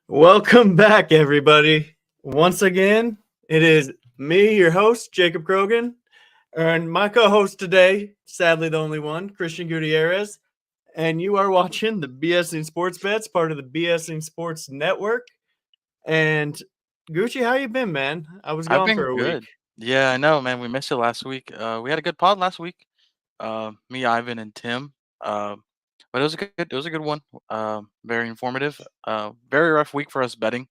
Welcome back, everybody. Once again, it is me, your host, Jacob Krogan, and my co host today, sadly the only one, Christian Gutierrez. And you are watching the BSing Sports Bets, part of the BSing Sports Network. And Gucci, how you been, man? I was I've gone been for a week. good. Yeah, I know, man. We missed you last week. We had a good pod last week. Me, Ivan, and Tim. But it was a good one. Very informative. Very rough week for us betting.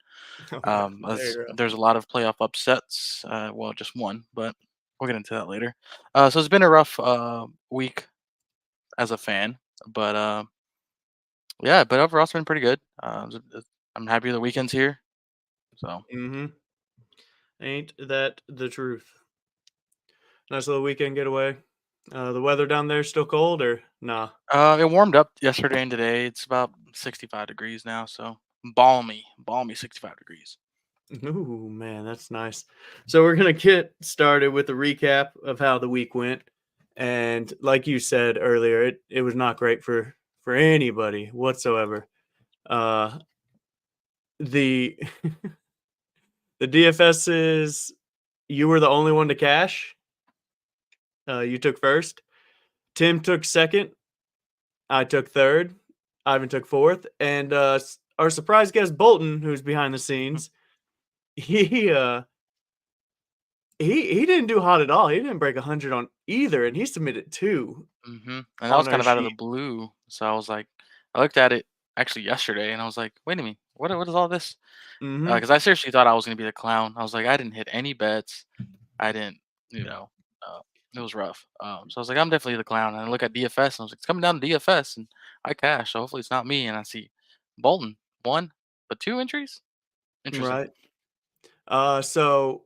Oh, yeah, very As rough. there's a lot of playoff upsets. Well, just one, but we'll get into that later. So it's been a rough week as a fan, but yeah, but overall it's been pretty good. I'm happy the weekend's here. So Mm-hmm. Ain't that the truth? Nice little weekend getaway. The weather down there still cold or nah? It warmed up yesterday and today. It's about 65 degrees now, so balmy 65 degrees. Ooh, man, that's nice. So we're gonna get started with a recap of how the week went, and like you said earlier, it was not great for anybody whatsoever. Uh, the the DFSs, you were the only one to cash. You took first. Tim took second. I took third. Ivan took fourth, and our surprise guest Bolton, who's behind the scenes, he uh he didn't do hot at all. He didn't break 100 on either, and he submitted 2 And that was on kind our of out of the sheet. blue. So I was like, I looked at it actually yesterday, and I was like, wait a minute, what is all this? Mhm. Because I seriously thought I was gonna be the clown. I was like, I didn't hit any bets. I didn't, you know, uh, it was rough. So I was like, I'm definitely the clown. And I look at DFS, and I was like, it's coming down to DFS, and I cash. So hopefully it's not me. And I see Bolton one, but two entries. Interesting. Right. So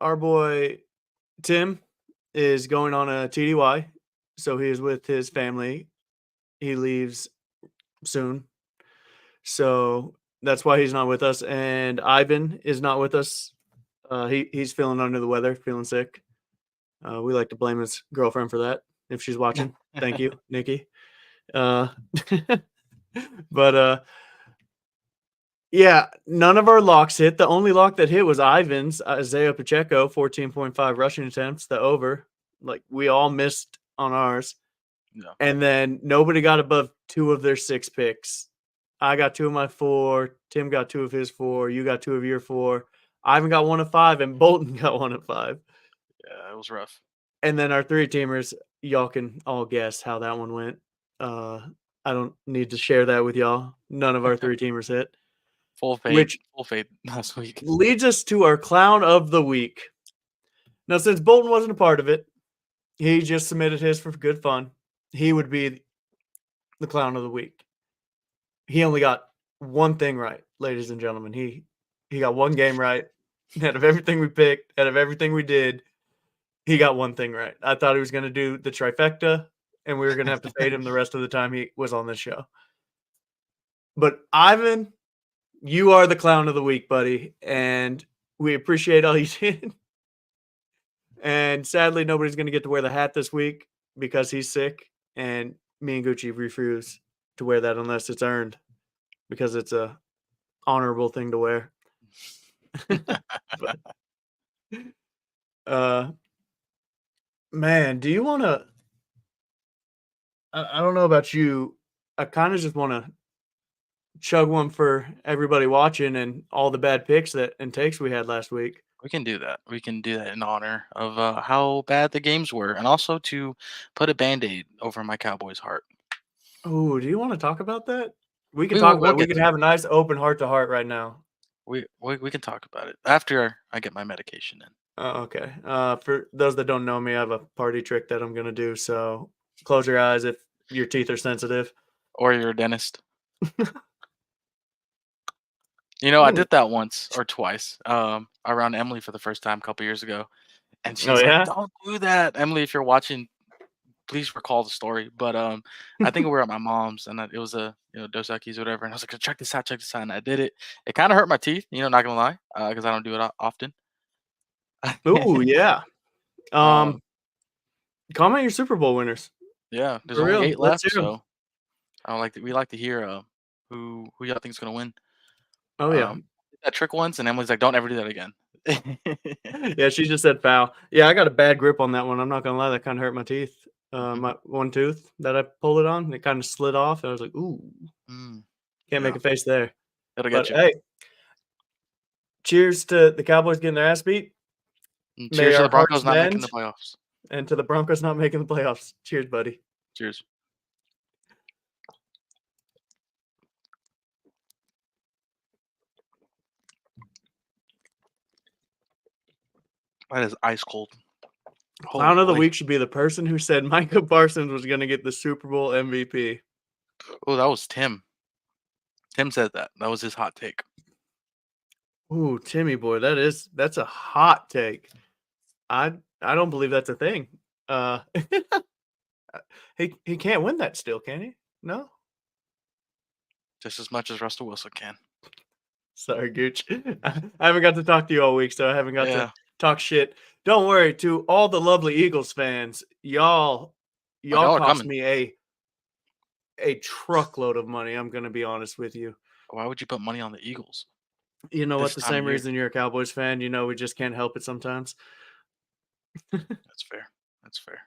our boy Tim is going on a TDY, so he is with his family. He leaves soon. So that's why he's not with us, and Ivan is not with us. He's feeling under the weather, feeling sick. We like to blame his girlfriend for that if she's watching. Thank you, Nikki. Uh, but yeah, none of our locks hit. The only lock that hit was Ivan's, Isaiah Pacheco, 14.5 rushing attempts, the over. Like, we all missed on ours. Yeah. And then nobody got above 2 of their 6 picks. I got 2 of my 4, Tim got 2 of his 4, you got 2 of your 4, Ivan got 1 of 5, and Bolton got 1 of 5. Yeah, it was rough. And then our 3 teamers, y'all can all guess how that one went. Uh, I don't need to share that with y'all. None of our 3 teamers hit, which Full fade last week. leads us to our clown of the week. Now, since Bolton wasn't a part of it, he just submitted his for good fun. He would be the clown of the week. He only got one thing right, ladies and gentlemen. He got one game right. Out of everything we picked, out of everything we did, he got one thing right. I thought he was going to do the trifecta, and we were going to have to fade him the rest of the time he was on this show. But Ivan, you are the clown of the week, buddy, and we appreciate all you did. And sadly, nobody's going to get to wear the hat this week because he's sick, and me and Gucci refuse to wear that unless it's earned because it's a honorable thing to wear. But uh man, do you want to I don't know about you. I kind of just want to chug one for everybody watching and all the bad picks that and takes we had last week. We can do that. We can do that in honor of how bad the games were, and also to put a band-aid over my Cowboys heart. Oh, do you want to talk about that? We can We talk will about we'll it. We get can to have it. a nice open heart to heart right now. We can talk about it after I get my medication in. Okay. For those that don't know me, I have a party trick that I'm gonna do. So close your eyes if your teeth are sensitive. Or you're a dentist. You know, I Ooh. did that once or twice. Around Emily for the first time a couple years ago, and Oh she's like, yeah. "Don't do that, Emily. If you're watching, please recall the story." But I think we were at my mom's, and it was a Dos Equis, whatever. And I was like, "Check this out, check this out." And I did it. It kind of hurt my teeth. Not gonna lie, because I don't do it often. Ooh yeah. um, Um, comment your Super Bowl winners yeah, there's for only real. 8 Let's left, hear them. so we like to hear who y'all think is gonna win. Oh yeah. Did that trick once, and Emily's like, "Don't ever do that again." Yeah, she just said foul. Yeah, I got a bad grip on that one. I'm not gonna lie, that kind of hurt my teeth. Mhm. My one tooth that I pulled it on, it kind of slid off. And I was like, "Ooh, Mm, can't make yeah, a face there." it'll get But you. hey, cheers to the Cowboys getting their ass beat. And May cheers to our the Broncos hearts not making the mend, playoffs. and to the Broncos not making the playoffs. Cheers, buddy. Cheers. That is ice cold. Clown of the Holy. week should be the person who said Micah Parsons was going to get the Super Bowl MVP. Oh, that was Tim. Tim said that. That was his hot take. Ooh, Timmy boy, that's a hot take. I don't believe that's a thing. Uh, he can't win that still, can he? No. Just as much as Russell Wilson can. Sorry, Gooch. I haven't got to talk to you all week, so I haven't got to Yeah. talk shit. Don't worry, to all the lovely Eagles fans, y'all Oh, y'all are cost coming. me a truckload of money. I'm gonna be honest with you. Why would you put money on the Eagles You know what? this The time of same year? reason you're a Cowboys fan. You know we just can't help it sometimes. That's fair. That's fair.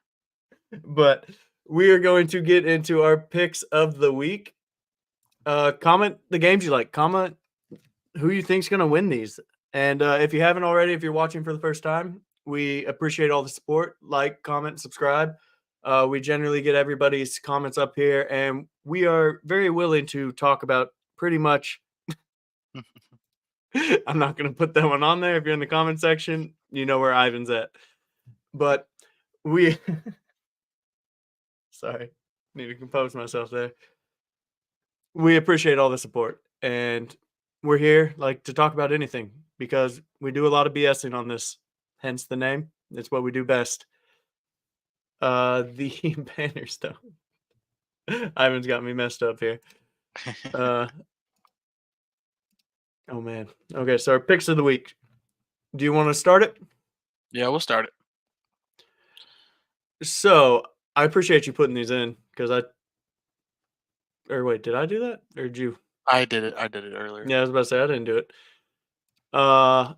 But we are going to get into our picks of the week. Comment the games you like. Comment who you think's going to win these. And if you haven't already, if you're watching for the first time, we appreciate all the support. Like, comment, subscribe. We generally get everybody's comments up here, and we are very willing to talk about pretty much. I'm not going to put that one on there. If you're in the comment section, you know where Ivan's at. But we, sorry, need to compose myself there. We appreciate all the support, and we're here like to talk about anything because we do a lot of BSing on this. Hence the name. It's what we do best. The banner stuff. Ivan's got me messed up here. Uh, oh man. Okay, so our picks of the week. Do you want to start it? Yeah, we'll start it. So I appreciate you putting these in because or wait, did I do that or did you? I did it. I did it earlier. Yeah, I was about to say I didn't do it. Uh,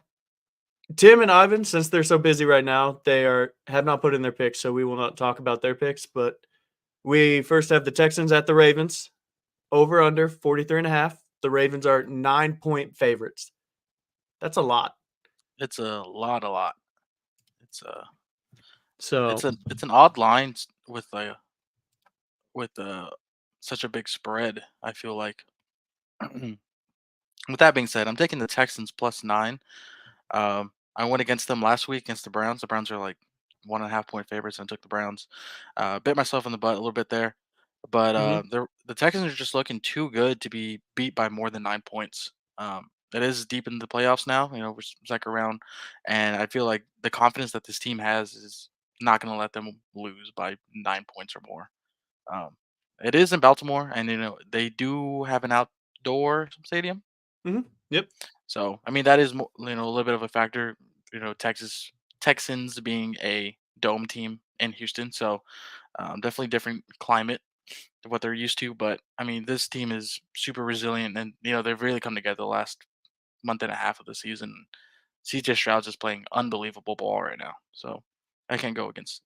Tim and Ivan, since they're so busy right now, have not put in their picks, so we will not talk about their picks. But we first have the Texans at the Ravens, over under 43.5. The Ravens are 9-point favorites. That's a lot. It's a lot, a lot. It's a, So it's an odd line with such a big spread. I feel like. With that being said, I'm taking the Texans +9. I went against them last week against the Browns. The Browns are like 1.5 point favorites, and I took the Browns. Bit myself in the butt a little bit there, but mhm. the Texans are just looking too good to be beat by more than 9 points. It is deep in the playoffs now. You know, we're second round, and I feel like the confidence that this team has is not going to let them lose by 9 points or more. Um, it is in Baltimore, and you know they do have an outdoor stadium. Mhm. Yep. So, I mean, that is a little bit of a factor. You know, Texans being a dome team in Houston, so definitely different climate to what they're used to. But I mean, this team is super resilient, and you know they've really come together the last month and a half of the season. CJ Stroud's just playing unbelievable ball right now, so I can't go against.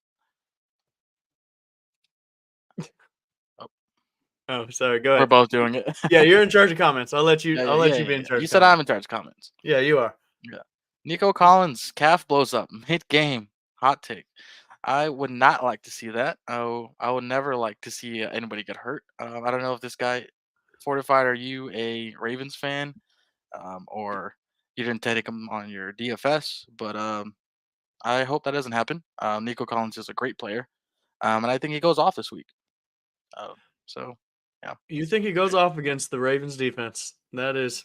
Oh, Oh, sorry. Go we're ahead. both doing it. Yeah, you're in charge of comments. Yeah, I'll yeah, let yeah, you yeah, be in yeah. charge You of said I'm comments. in charge of comments. Yeah, you are. Yeah. Nico Collins calf blows up mid game. Hot take. I would not like to see that. Oh, I would never like to see anybody get hurt. I don't know if this guy, Fortified, are you a Ravens fan, or you didn't take him on your DFS? But I hope that doesn't happen. Nico Collins is a great player, and I think he goes off this week. Um, so, yeah, You think he goes off against the Ravens defense? That is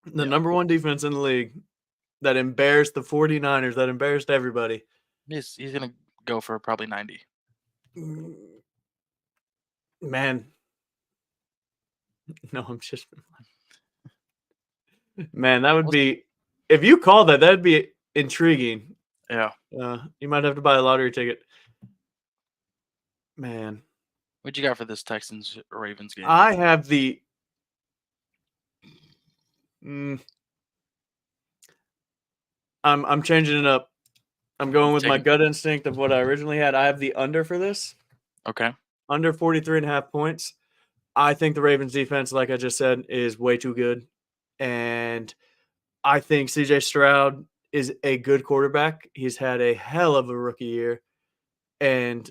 the yeah, number one defense in the league that embarrassed the 49ers, that embarrassed everybody. he's gonna go for probably 90. Mm, man, no, I'm just man, that would We'll see. be if you call that, that'd be intriguing. Yeah, You might have to buy a lottery ticket. Man, what you got for this Texans Ravens game? I have the I'm changing it up. I'm going with my Taking gut instinct of what I originally had. I have the under for this. okay. Under 43.5 points. I think the Ravens defense, like I just said, is way too good. And I think CJ Stroud is a good quarterback. He's had a hell of a rookie year. And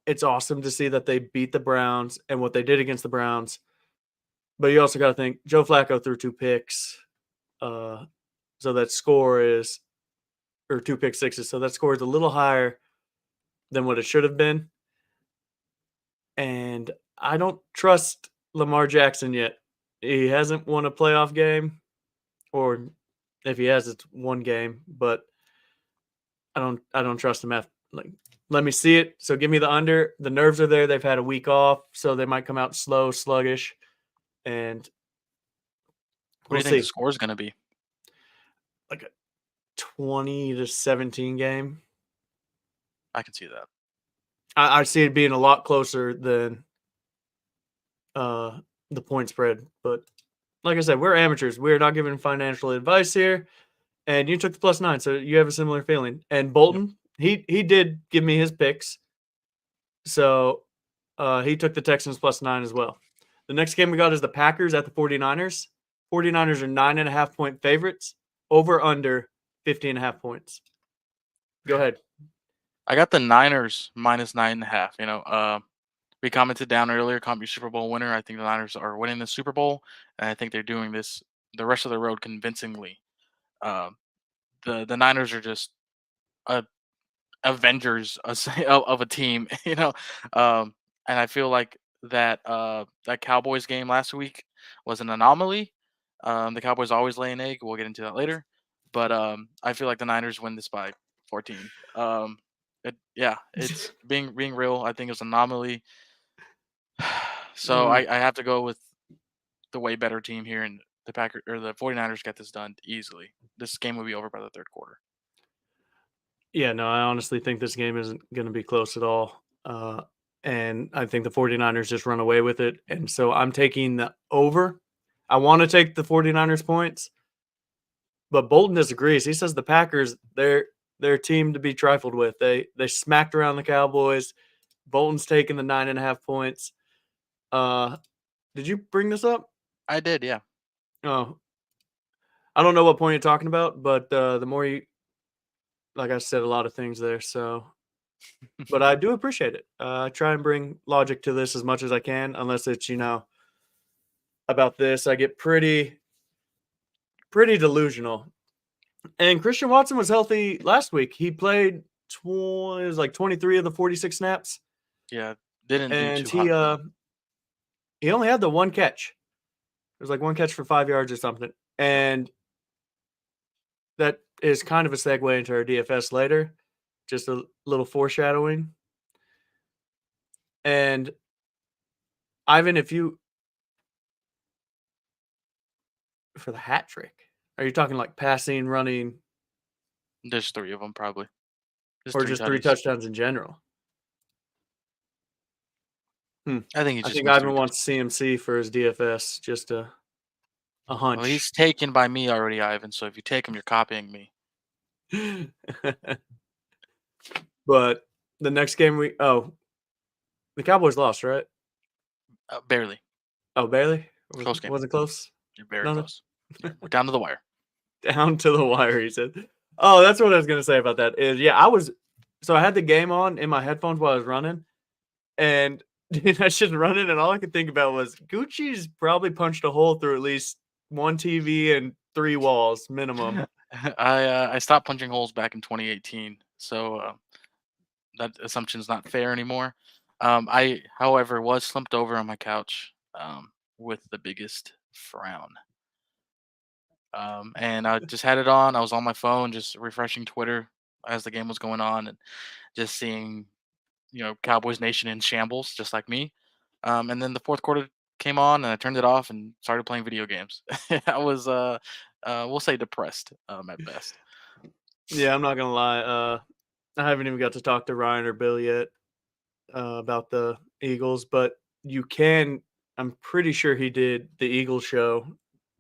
it's awesome to see that they beat the Browns and what they did against the Browns. But you also got to think Joe Flacco threw 2 picks. So that score is, or 2 pick sixes. So that score is a little higher than what it should have been. And I don't trust Lamar Jackson yet. He hasn't won a playoff game, or if he has, it's one game. But I don't trust him. Let me see it. So give me the under. The nerves are there. They've had a week off, so they might come out slow, sluggish, and What do we'll you think the see. score is going to be? Like a 20-17 game. I can see that. I see it being a lot closer than the point spread. But like I said, we're amateurs. We're not giving financial advice here. And you took the +9, so you have a similar feeling. And Yep. Bolton, he did give me his picks. So he took the Texans +9 as well. The next game we got is the Packers at the 49ers. 49ers are 9.5-point favorites. Over under 50.5 points. Go ahead. I got the Niners -9.5. You know, we commented down earlier, can't be Super Bowl winner. I think the Niners are winning the Super Bowl, and I think they're doing this the rest of the road convincingly. Um, the Niners are just a Avengers of a team, you know. And I feel like that Cowboys game last week was an anomaly. The Cowboys always lay an egg. We'll get into that later, but I feel like the Niners win this by 14. Yeah, it's being real. I think it's an anomaly. So I have to go with the way better team here, and the 49ers get this done easily. This game will be over by the third quarter. Yeah, no, I honestly think this game isn't going to be close at all. And I think the 49ers just run away with it. And so I'm taking the over. I want to take the 49ers points, but Bolton disagrees. He says the Packers, they're a team to be trifled with. They smacked around the Cowboys. Bolton's taking the 9.5 points. Uh, did you bring this up? I did, yeah. Oh, I don't know what point you're talking about, but the more you, like I said, a lot of things there. So but I do appreciate it. I try and bring logic to this as much as I can, unless it's, about this. I get pretty delusional. And Christian Watson was healthy last week. He played it was like 23 of the 46 snaps, Yeah, didn't do and too hot for him. he only had the one catch. It was like one catch for 5 yards or something. Yep. And that is kind of a segue into our DFS later. Just a little foreshadowing. And Ivan, if you for the hat trick, are you talking like passing, running, There's 3 of them probably. Just or 3 just 3 tutties. touchdowns in general? Hmm. I think he I just think needs 3 Ivan touchdowns. wants CMC for his DFS, just a Well, he's hunch. taken by me already, Ivan, so if you take him, you're copying me. But the next game the Cowboys lost, right? Barely. Oh, barely? Close game. Was it close? You're very Nothing? close. Yeah, we're down to the wire. Down to the wire, he said. Oh, that's what I was gonna say about that is, yeah, I had the game on in my headphones while I was running, and I was just running, and all I could think about was Gucci's probably punched a hole through at least one TV and 3 walls minimum. I stopped punching holes back in 2018, so that assumption's not fair anymore. I, however, was slumped over on my couch with the biggest frown. And I just had it on. I was on my phone, just refreshing Twitter as the game was going on, and just seeing, Cowboys Nation in shambles, just like me. And then the fourth quarter came on, and I turned it off and started playing video games. I was, we'll say, depressed at best. Yeah, I'm not gonna lie. I haven't even got to talk to Ryan or Bill yet about the Eagles, but you can. I'm pretty sure he did the Eagles show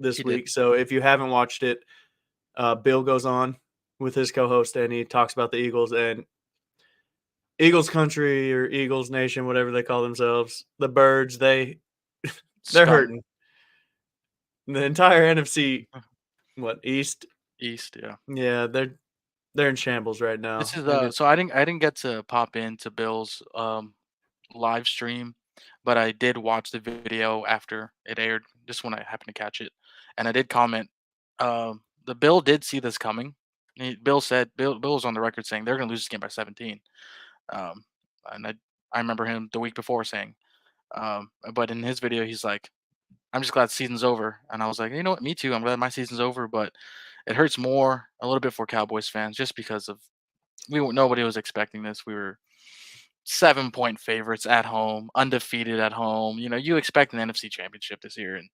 this He did. week. So if you haven't watched it, Bill goes on with his co-host and he talks about the Eagles and Eagles country or Eagles nation, whatever they call themselves. The birds, they're Scum. hurting. The entire NFC, what East? East, yeah. Yeah, they're in shambles right This now, is and it. so I didn't get to pop into Bill's live stream, but I did watch the video after it aired, just when I happened to catch it, and I did comment. The Bill did see this coming. Bill said Bill was on the record saying they're going to lose this game by 17. Um, and I remember him the week before saying, but in his video he's like, I'm just glad the season's over, and I was like, you know what, me too. I'm glad my season's over, but it hurts more a little bit for Cowboys fans just because of nobody was expecting this. We were 7-point favorites at home, undefeated at home. You expect an NFC championship this year, and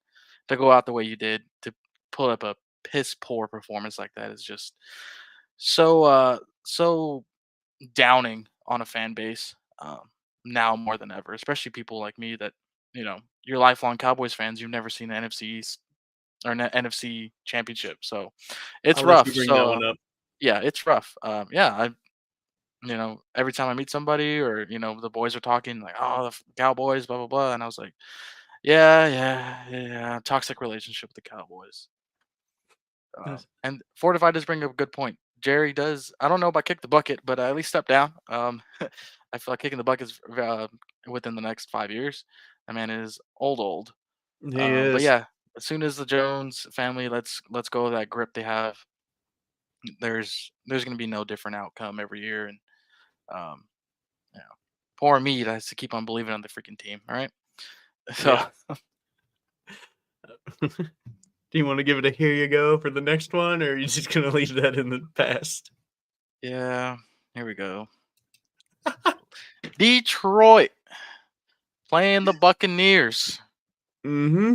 to go out the way you did, to pull up a piss poor performance like that is just so downing on a fan base, now more than ever, especially people like me that, you're lifelong Cowboys fans. You've never seen the NFC East or an NFC championship. So it's I'll let you rough. bring that one up. Yeah, it's rough. Yeah, every time I meet somebody or, the boys are talking like, oh, the Cowboys, blah, blah, blah. And I was like, yeah, yeah, yeah. Toxic relationship with the Cowboys. Yes. And Fortified does bring up a good point. Jerry does, I don't know about kick the bucket, but at least step down. I feel like kicking the bucket is within the next 5 years. That man is old. He But is. yeah, as soon as the Jones family let's go of that grip they have, there's going to be no different outcome every year. And um, yeah, poor me that has to keep on believing on the freaking team. All right, so Yeah. Do you want to give it a here you go for the next one, or are you just gonna leave that in the past? yeah, here we go. Detroit playing the Buccaneers. Mm-hmm.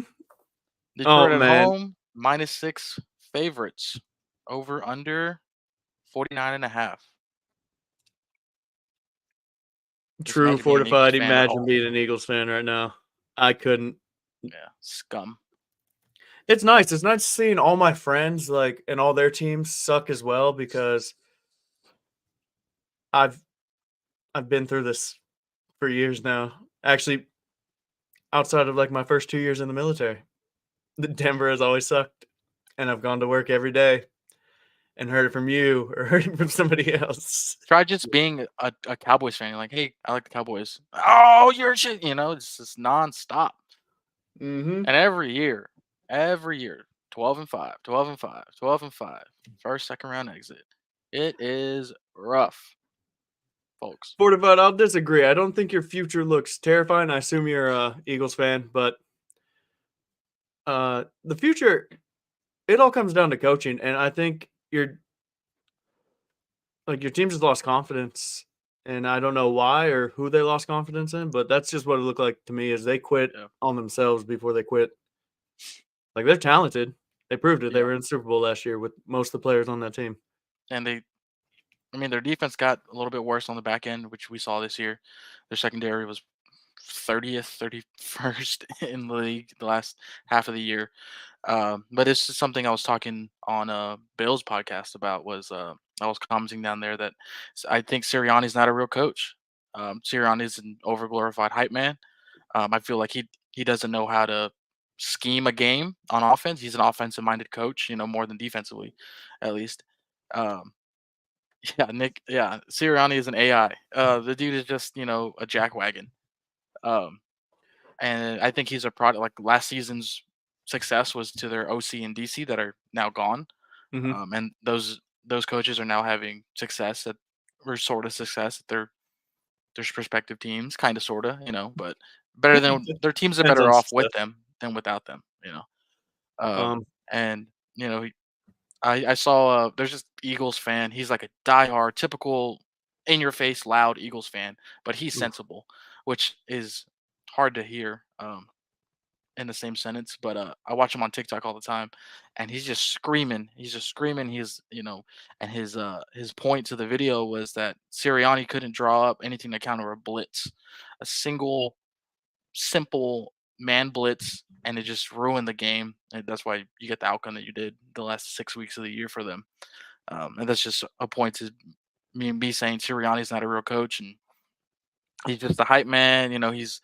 Oh Detroit at man, home, -6 favorites. Over under 49.5. Just true imagine being an Eagles fortified. fan at Imagine home. being an Eagles fan right now. I couldn't. Yeah, scum. It's nice. It's nice seeing all my friends and all their teams suck as well because I've I've been through this for years now. Actually, outside of my first 2 years in the military, the Denver has always sucked, and I've gone to work every day and heard it from you or heard it from somebody else. Try just being a Cowboys fan. You're like, hey, I like the Cowboys. Oh, you're shit. It's just nonstop. Mm-hmm. And every year, 12-5, 12-5, 12-5. First, second round exit. It is rough, folks. Fortified, I'll disagree. I don't think your future looks terrifying. I assume you're a Eagles fan, but the future, it all comes down to coaching, and I think your team just lost confidence, and I don't know why or who they lost confidence in, but that's just what it looked like to me. Is they quit Yeah, on themselves before they quit. They're talented. They proved it. They yeah. were in the Super Bowl last year with most of the players on that team. And their defense got a little bit worse on the back end, which we saw this year. Their secondary was 30th, 31st in the league the last half of the year. But it's just something I was talking on Bill's podcast about. Was I was commenting down there that I think Sirianni's not a real coach. Sirianni's an overglorified hype man. I feel like he doesn't know how to scheme a game on offense. He's an offensive minded coach, more than defensively, at least. Um, yeah, Nick. Yeah, Sirianni is an AI. The dude is just a jackwagon. Um, and I think he's a product. Like last season's success was to their OC and DC that are now gone. Hmm. And those coaches are now having success at or sort of success at their respective teams, kind of, sort of, but better than their teams are Depends better on off with success. them than without them. Um, Um, and I saw there's this Eagles fan. He's like a diehard, typical, in your face, loud Eagles fan, but he's oof. sensible, which is hard to hear in the same sentence. But I watch him on TikTok all the time, and he's just screaming. He's just screaming. And his point to the video was that Sirianni couldn't draw up anything to counter a blitz, a single simple man blitz, and it just ruined the game. And that's why you get the outcome that you did the last 6 weeks of the year for them. And that's just a point to me saying Sirianni's not a real coach, and he's just a hype man. He's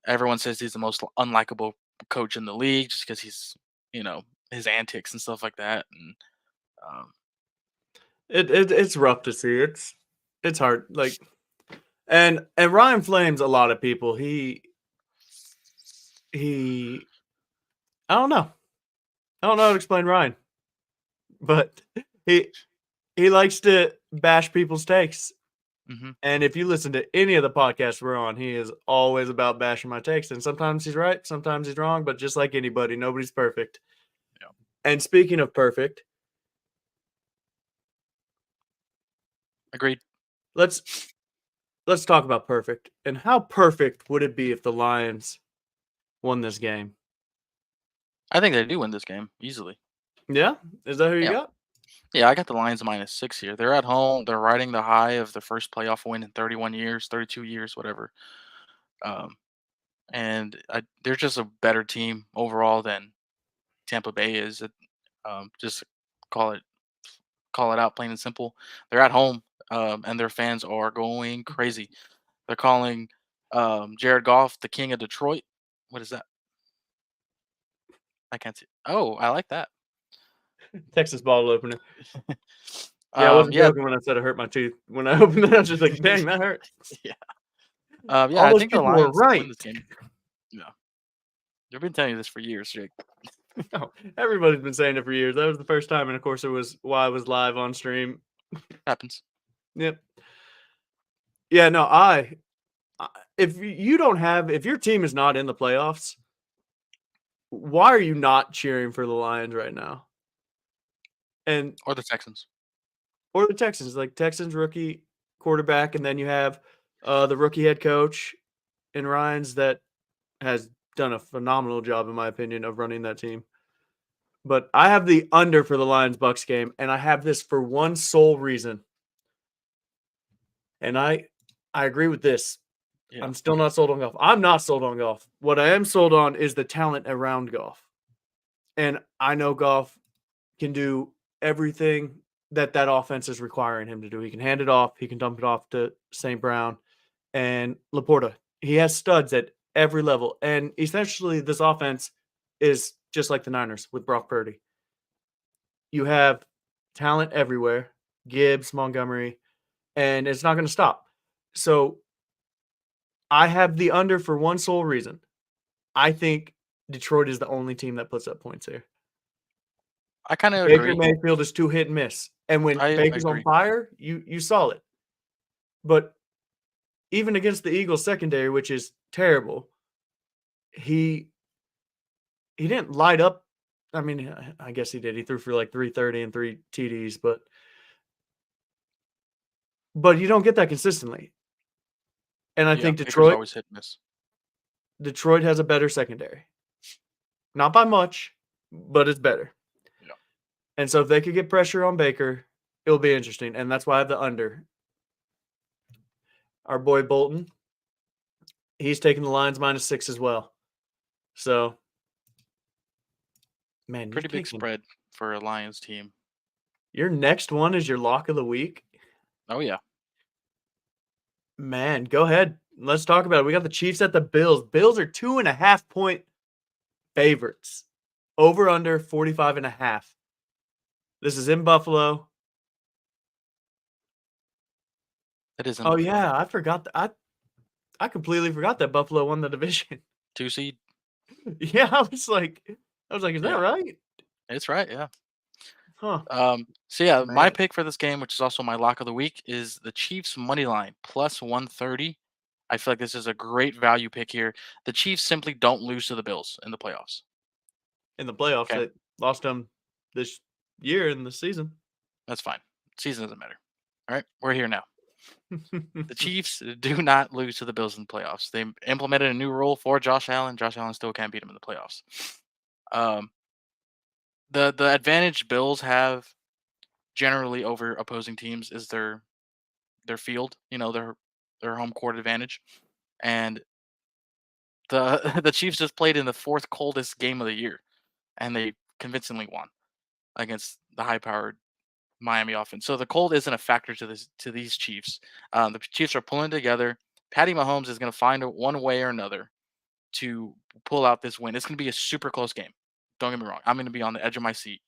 everyone says he's the most unlikable coach in the league just because he's you know his antics and stuff like that. And um, It's rough to see. It's hard. Like and Ryan flames a lot of people. He I don't know. I don't know how to explain Ryan, but he he likes to bash people's takes. mhm, And if you listen to any of the podcasts we're on, he is always about bashing my takes. And sometimes he's right, sometimes he's wrong, but just like anybody, nobody's perfect. yeah, And speaking of perfect, agreed. let's let's talk about perfect. And how perfect would it be if the Lions won this game? I think they do win this game easily. Yeah? Is that who you Yeah, got? yeah. I got the Lions -6 here. They're at home. They're riding the high of the first playoff win in 31 years, 32 years, whatever. Um, and they're just a better team overall than Tampa Bay is. Just call it call it out, plain and simple. They're at home, and their fans are going crazy. They're calling Jared Goff the king of Detroit. What is that? I can't see. Oh, I like that. Texas bottle opener. Yeah, I wasn't Yeah, joking when I said it hurt my tooth. When I opened it, I was just like, dang, that hurt. yeah, yeah. All I those think the people were Lions win right. this game. Yeah, they've been telling you this for years, Jake. No, everybody's been saying it for years. That was the first time, and of course, it was why I was live on stream. Happens. Yep. Yeah, no, I if you don't have if your team is not in the playoffs, why are you not cheering for the Lions right now? And Or the Texans. or the Texans, like Texans rookie quarterback, and then you have the rookie head coach in Ryans that has done a phenomenal job, in my opinion, of running that team. But I have the under for the Lions Bucks game, and I have this for one sole reason. And I agree with this. Yeah, I'm still not sold on golf. I'm not sold on golf. What I am sold on is the talent around golf. And I know golf can do everything that offense is requiring him to do. He can hand it off. He can dump it off to St. Brown and Laporta. He has studs at every level. And essentially, this offense is just like the Niners with Brock Purdy. You have talent everywhere, Gibbs, Montgomery, and it's not going to stop. So I have the under for one sole reason. I think Detroit is the only team that puts up points here. I kind of Baker agree. Mayfield is too hit and miss. And when I Baker's on agree. fire, you saw it. But even against the Eagles secondary, which is terrible, he he didn't light up. I mean, I guess he did. He threw for like 330 and 3 TDs, but you don't get that consistently. And I Yeah, think Baker's Detroit always hit and miss. Detroit has a better secondary. Not by much, but it's better. Yeah, And so if they could get pressure on Baker, it'll be interesting. And that's why I have the under. Our boy Bolton, he's taking the Lions -6 as well. So, man, you're pretty big taking spread for a Lions team. your next one is your lock of the week. Oh yeah, Man, go ahead. Let's talk about it. We got the Chiefs at the Bills. Bills are 2.5 point favorites. Over under 45.5. This is in Buffalo. it is in Oh Buffalo. yeah, I forgot I completely forgot that Buffalo won the division. 2 seed. Yeah, I was like, is that Yeah, right? it's right. Yeah. Huh. So yeah, my Man. pick for this game, which is also my lock of the week, is the Chiefs money line plus 130. I feel like this is a great value pick here. The Chiefs simply don't lose to the Bills in the playoffs. In the playoffs, Okay, they lost them this year in the season. that's fine. Season doesn't matter. All right, we're here now. The Chiefs do not lose to the Bills in the playoffs. They implemented a new rule for Josh Allen. Josh Allen still can't beat him in the playoffs. Um, the advantage Bills have generally over opposing teams is their field. Their home court advantage, and The the Chiefs just played in the fourth coldest game of the year, and they convincingly won against the high-powered Miami offense. So the cold isn't a factor to these Chiefs. The Chiefs are pulling together. Patty Mahomes is going to find one way or another to pull out this win. It's going to be a super close game. Don't get me wrong. I'm going to be on the edge of my seat.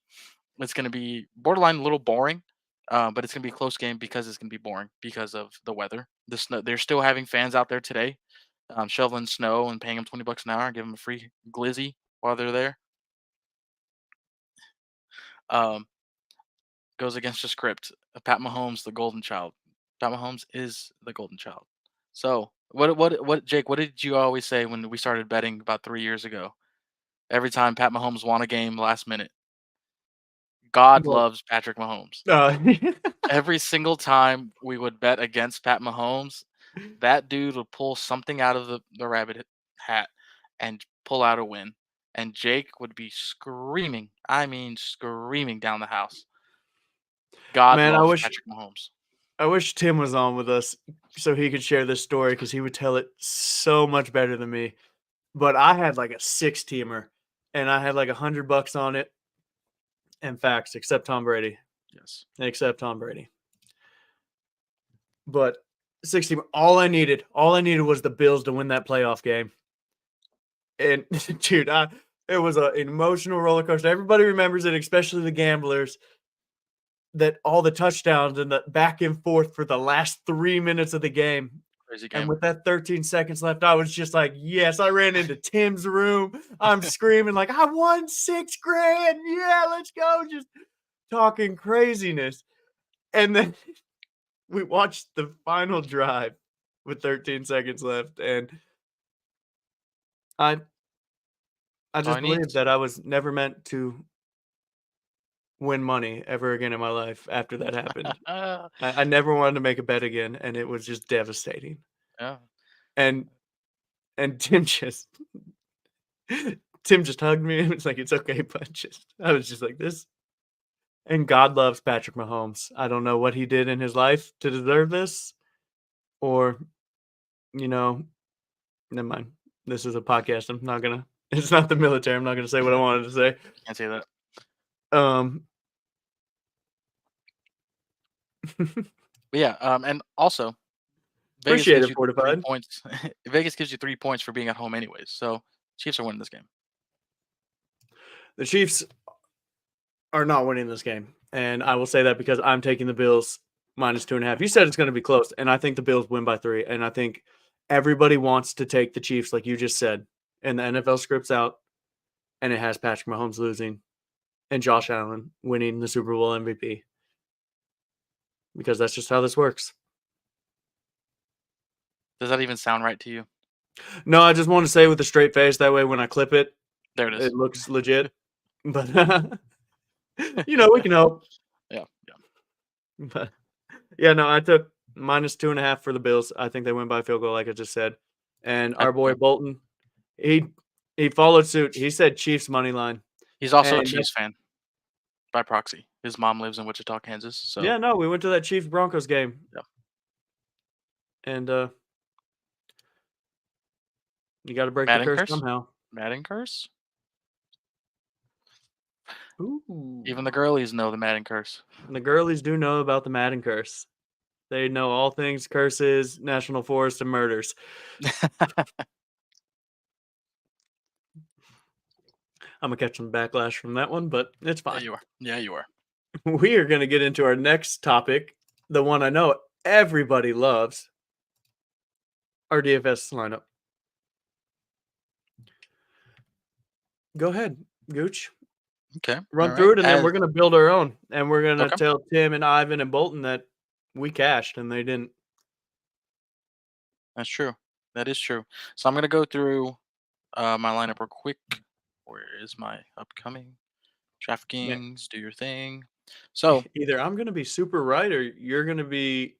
It's going to be borderline a little boring, but it's going to be a close game because it's going to be boring because of the weather. The snow. They're still having fans out there today, shoveling snow and paying them $20 an hour, give them a free glizzy while they're there. Um, Goes against the script. Pat Mahomes, the golden child. Pat Mahomes is the golden child. So what Jake? What did you always say when we started betting about 3 years ago? Every time Pat Mahomes won a game last minute, God Well, loves Patrick Mahomes. uh, Every single time we would bet against Pat Mahomes, that dude would pull something out of the rabbit hat and pull out a win. And Jake would be screaming, I mean screaming down the house. God man, loves Patrick Mahomes. I wish Tim was on with us so he could share this story because he would tell it so much better than me. But I had like a 6-teamer, and I had like $100 on it. And facts, except Tom Brady, Yes. except Tom Brady. But 6-teamer, all I needed was the Bills to win that playoff game. And dude, it was an emotional roller coaster. Everybody remembers it, especially the gamblers. That all the touchdowns and the back and forth for the last 3 minutes of the game. Crazy And game. with that 13 seconds left, I was just like, yes, I ran into Tim's room. I'm screaming like, I won $6 grand. Yeah, let's go. Just talking craziness. And then we watched the final drive with 13 seconds left. And I That's all just he needs. believed that I was never meant to win money ever again in my life after that happened. I never wanted to make a bet again, and it was just devastating. Yeah. And Tim just Tim just hugged me and was like, "It's okay, but just," I was just like, "This." And God loves Patrick Mahomes. I don't know what he did in his life to deserve this, or you know, never mind. This is a podcast. I'm not gonna. It's not the military. I'm not gonna say what I wanted to say. Can't say that. Um, But yeah, and also Vegas appreciate gives it, you 3 fortified. points. Vegas gives you 3 points for being at home anyways. So Chiefs are winning this game. The Chiefs are not winning this game, and I will say that because I'm taking the Bills -2.5. You said it's going to be close, and I think the Bills win by 3. And I think everybody wants to take the Chiefs, like you just said, and the NFL scripts out, and it has Patrick Mahomes losing and Josh Allen winning the Super Bowl MVP because that's just how this works. Does that even sound right to you? No, I just want to say with a straight face. That way, when I clip it, There it is. it looks legit. But we can hope. Yeah, yeah. But yeah, no, I took -2.5 for the Bills. I think they win by a field goal, like I just said. And I our do boy too. Bolton, he followed suit. He said Chiefs money line, He's also a and Chiefs fan by proxy. His mom lives in Wichita, Kansas. So yeah, no, we went to that Chiefs Broncos game, yeah. and you got to break the Madden curse curse? somehow. Madden curse? Ooh, Even the girlies know the Madden curse. and the girlies do know about the Madden curse. They know all things curses, national forest, and murders. I'm gonna catch some backlash from that one, but it's Yeah, fine. you are. Yeah, you are. We are gonna get into our next topic, the one I know everybody loves, our DFS lineup. Go ahead, Gooch. Okay. All Run right. through it, and then we're gonna build our own, and we're gonna Okay. tell Tim and Ivan and Bolton that we cashed and they didn't. That's true. That is true. So I'm gonna go through my lineup real quick. Where is my upcoming Yeah. DraftKings? Do your thing. So Either I'm gonna be super right or you're gonna be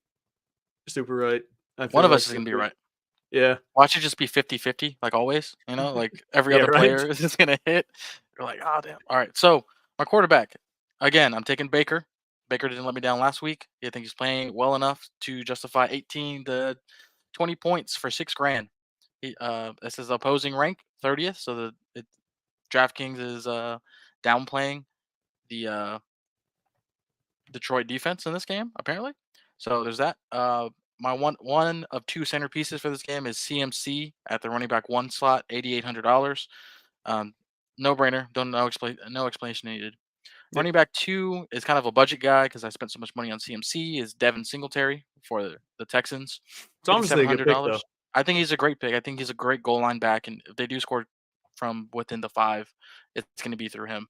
super right. I one feel of like us is this gonna be week. right. Yeah. Watch it just be 50-50, like always. Like every Yeah, other right? player is gonna hit. You're like, oh damn. All right. So my quarterback. Again, I'm taking Baker. Baker didn't let me down last week. I think he's playing well enough to justify 18 to 20 points for $6 grand. It says opposing rank 30th, so DraftKings is downplaying the Detroit defense in this game, apparently. So there's that. My one of two centerpieces for this game is CMC at the running back one slot, $8,800. Um, no brainer. Don't no explanation needed. Yep. Running back two is kind of a budget guy because I spent so much money on CMC. Is Devin Singletary for the Texans, It's honestly a good pick, though. $5,700. I think he's a great pick. I think he's a great goal line back, and if they do score from within the 5, it's going to be through him.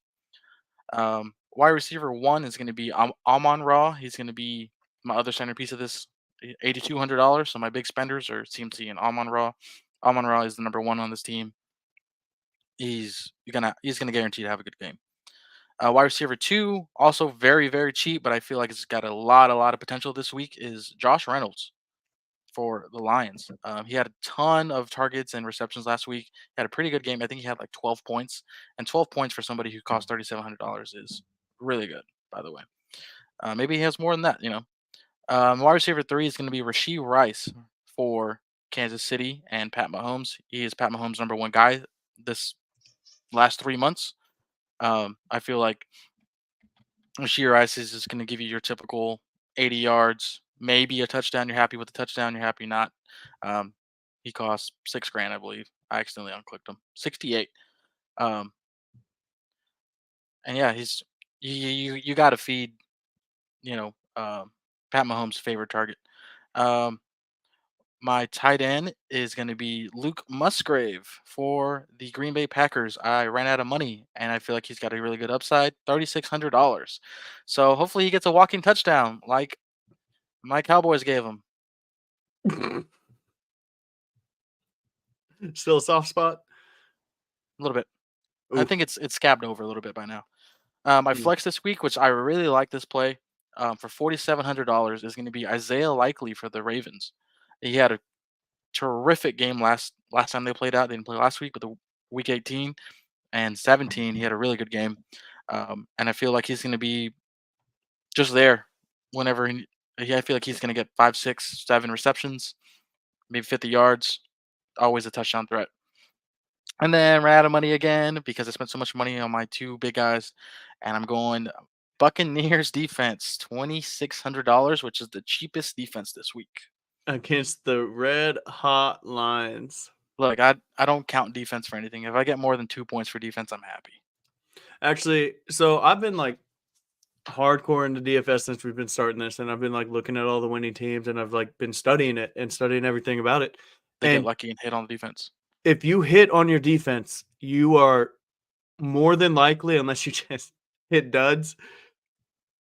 Wide receiver one is going to be Amon Ra. He's going to be my other centerpiece of this, $8,200. So my big spenders are CMC and Amon Ra. Amon Ra is the number one on this team. He's gonna guarantee to have a good game. Wide receiver two, also very very cheap, but I feel like it's got a lot of potential this week. Is Josh Reynolds for the Lions. He had a ton of targets and receptions last week. He had a pretty good game. I think he had like 12 points, and 12 points for somebody who cost $3,700 is really good. By the way, maybe he has more than that. Wide receiver three is going to be Rashee Rice for Kansas City and Pat Mahomes. He is Pat Mahomes' number one guy this last 3 months. I feel like Rashee Rice is just going to give you your typical 80 yards, maybe a touchdown. You're happy with the touchdown. You're happy not. Um, he costs $6,000, I believe. I accidentally unclicked him. 68. Um, and yeah, you got to feed Pat Mahomes' favorite target. Um, my tight end is going to be Luke Musgrave for the Green Bay Packers. I ran out of money, and I feel like he's got a really good upside, $3,600. So hopefully he gets a walking touchdown like my Cowboys gave him. Still a soft spot? A little bit. I Oof. think it's scabbed over a little bit by now. My Mm. flex this week, which I really like this play, for $4,700 is going to be Isaiah Likely for the Ravens. He had a terrific game last time they played out. They didn't play last week, but the week 18 and 17, he had a really good game. And I feel like he's going to be just there whenever I feel like he's going to get 5, 6, 7 receptions, maybe 50 yards, always a touchdown threat. And then ran out of money again because I spent so much money on my two big guys, and I'm going Buccaneers defense, $2,600, which is the cheapest defense this week. Against the Red Hot Lions. Look, I don't count defense for anything. If I get more than 2 points for defense, I'm happy. Actually, so I've been like hardcore into DFS since we've been starting this, and I've been like looking at all the winning teams, and I've like been studying it and studying everything about it. They get And lucky and hit on the defense. if you hit on your defense, you are more than likely, unless you just hit duds,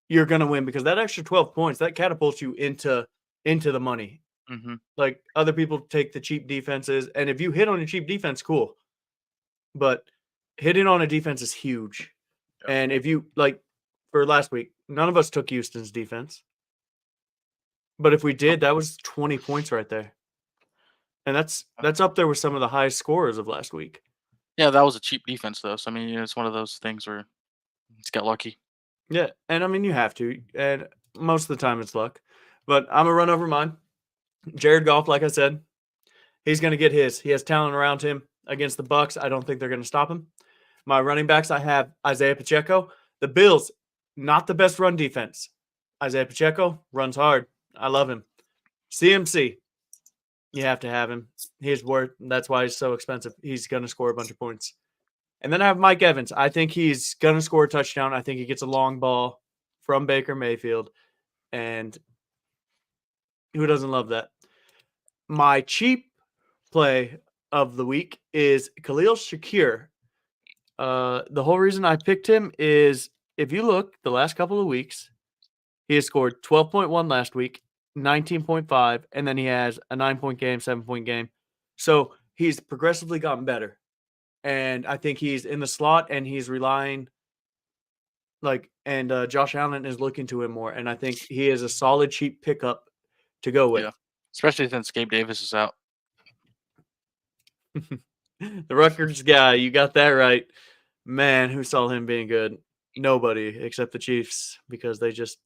you're gonna win because that extra 12 points that catapults you into the money. Hmm. Like other people take the cheap defenses, and if you hit on a cheap defense, cool. But hitting on a defense is huge. Yep. And if you like for last week, none of us took Houston's defense. But if we did, that was 20 points right there. And that's up there with some of the highest scorers of last week. Yeah, that was a cheap defense though. So I mean, it's one of those things where it's got lucky. Yeah, and I mean you have to, and most of the time it's luck. But I'm gonna run over mine. Jared Goff, like I said, he's gonna get his. He has talent around him against the Bucks. I don't think they're gonna stop him. My running backs, I have Isaiah Pacheco. The Bills, not the best run defense. Isaiah Pacheco runs hard. I love him. CMC, you have to have him. He's worth. That's why he's so expensive. He's gonna score a bunch of points. And then I have Mike Evans. I think he's gonna score a touchdown. I think he gets a long ball from Baker Mayfield, and who doesn't love that? My cheap play of the week is Khalil Shakir. The whole reason I picked him is if you look the last couple of weeks, he has scored 12.1 last week, 19.5, and then he has a 9-point game, 7-point game. So he's progressively gotten better. And I think he's in the slot and he's relying Josh Allen is looking to him more. And I think he is a solid cheap pickup to go with. Yeah, especially since Gabe Davis is out. The Rutgers guy, you got that right. Man, who saw him being good? Nobody except the Chiefs because they just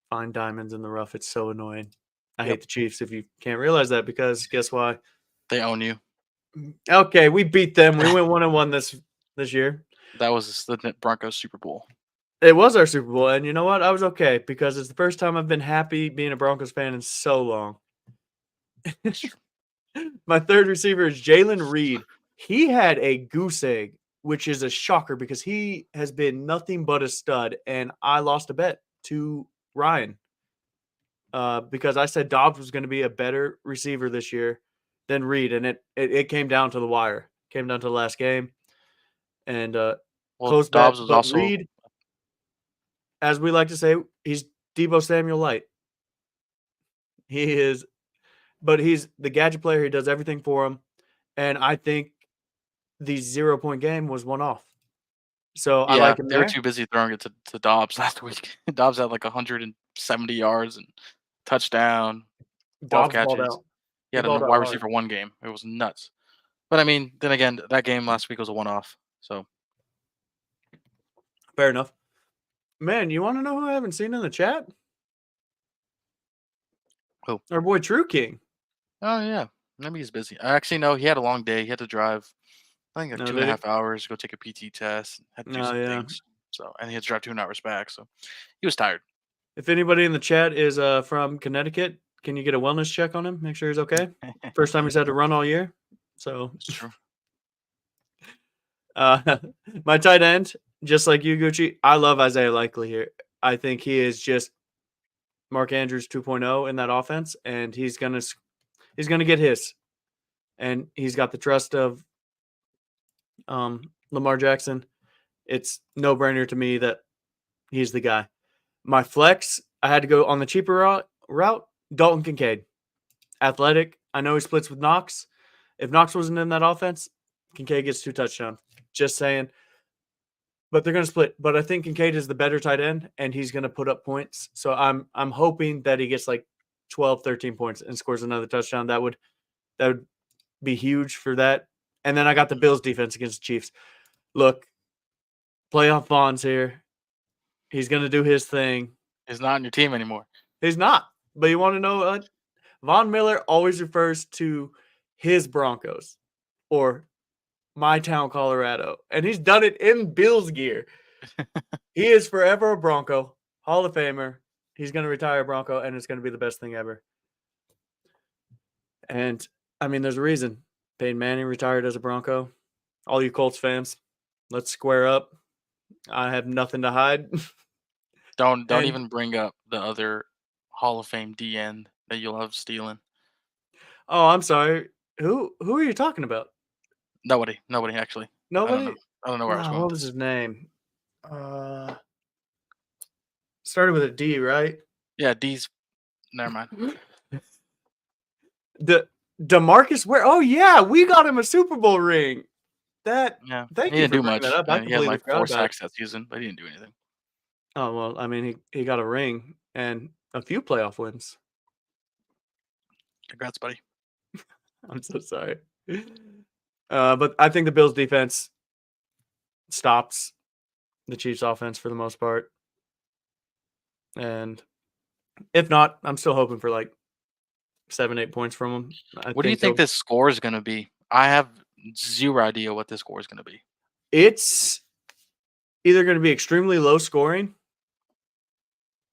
find diamonds in the rough. It's so annoying. I hate the Chiefs if you can't realize that because guess why? They own you. Okay, we beat them. We went 1-1 this year. That was the Broncos Super Bowl. It was our Super Bowl, and you know what? I was okay because it's the first time I've been happy being a Broncos fan in so long. That's true. My third receiver is Jalen Reed. He had a goose egg, which is a shocker because he has been nothing but a stud, and I lost a bet to Ryan because I said Dobbs was going to be a better receiver this year than Reed, and it came down to the wire, came down to the last game, and Well, close bet. Dobbs was But also Reed, as we like to say, he's Debo Samuel light. He is, but he's the gadget player. He does everything for him, and I think the 0-point game was one off. So I yeah, like him they were there. too busy throwing it to Dobbs last week. Dobbs had like 170 yards and touchdown, 12 Dobbs balled catches. out. He He had a balled out wide hard. receiver one game. It was nuts. But I mean, then again, that game last week was a one-off. So Fair enough. Man, you want to know who I haven't seen in the chat? who? Our boy True King. Oh yeah, maybe he's busy. Actually, no, he had a long day. He had to drive. I think like No, two and did a he? half hours to go take a PT test. Had to do Oh some yeah. things. So and he had to drive 2 hours back. So he was tired. If anybody in the chat is from Connecticut, can you get a wellness check on him? Make sure he's okay. First time he's had to run all year. So It's true. uh my tight end, just like you, Gucci, I love Isaiah Likely here. I think he is just Mark Andrews 2.0 in that offense, and he's gonna get his. And he's got the trust of Lamar Jackson. It's no brainer to me that he's the guy. My flex, I had to go on the cheaper route. Dalton Kincaid, athletic. I know he splits with Knox. If Knox wasn't in that offense, Kincaid gets 2 touchdowns. Just saying. But they're going to split. But I think Kincaid is the better tight end, and he's going to put up points. So I'm hoping that he gets like 12, 13 points and scores another touchdown. That would be huge for that. And then I got the Bills defense against the Chiefs. Look, playoff Vaughn's here. He's going to do his thing. He's not on your team anymore. He's not. But you want to know what? Von Miller always refers to his Broncos or my town, Colorado. And he's done it in Bills gear. He is forever a Bronco, Hall of Famer. He's going to retire a Bronco, and it's going to be the best thing ever. And, I mean, there's a reason. Peyton Manning retired as a Bronco. All you Colts fans, let's square up. I have nothing to hide. Don't And even bring up the other Hall of Fame DN that you'll have stealing. oh, I'm sorry. Who are you talking about? Nobody actually. I don't Nobody? know. I don't know where I was going What with was this. his name? Uh, Started with a D, right? Yeah, D's. Never mind. The DeMarcus Ware. Oh yeah, we got him a Super Bowl ring. That. Yeah, he Thank you didn't for do bringing that much. up. I He had completely like forgot 4 about it. sacks that season, but he didn't do anything. Oh well, I mean he got a ring and a few playoff wins. Congrats, buddy. I'm so sorry. But I think the Bills defense stops the Chiefs offense for the most part. And if not, I'm still hoping for like 7-8 points from them. I What do you think think they'll this score is gonna be? I have zero idea what this score is gonna be. it's either going to be extremely low scoring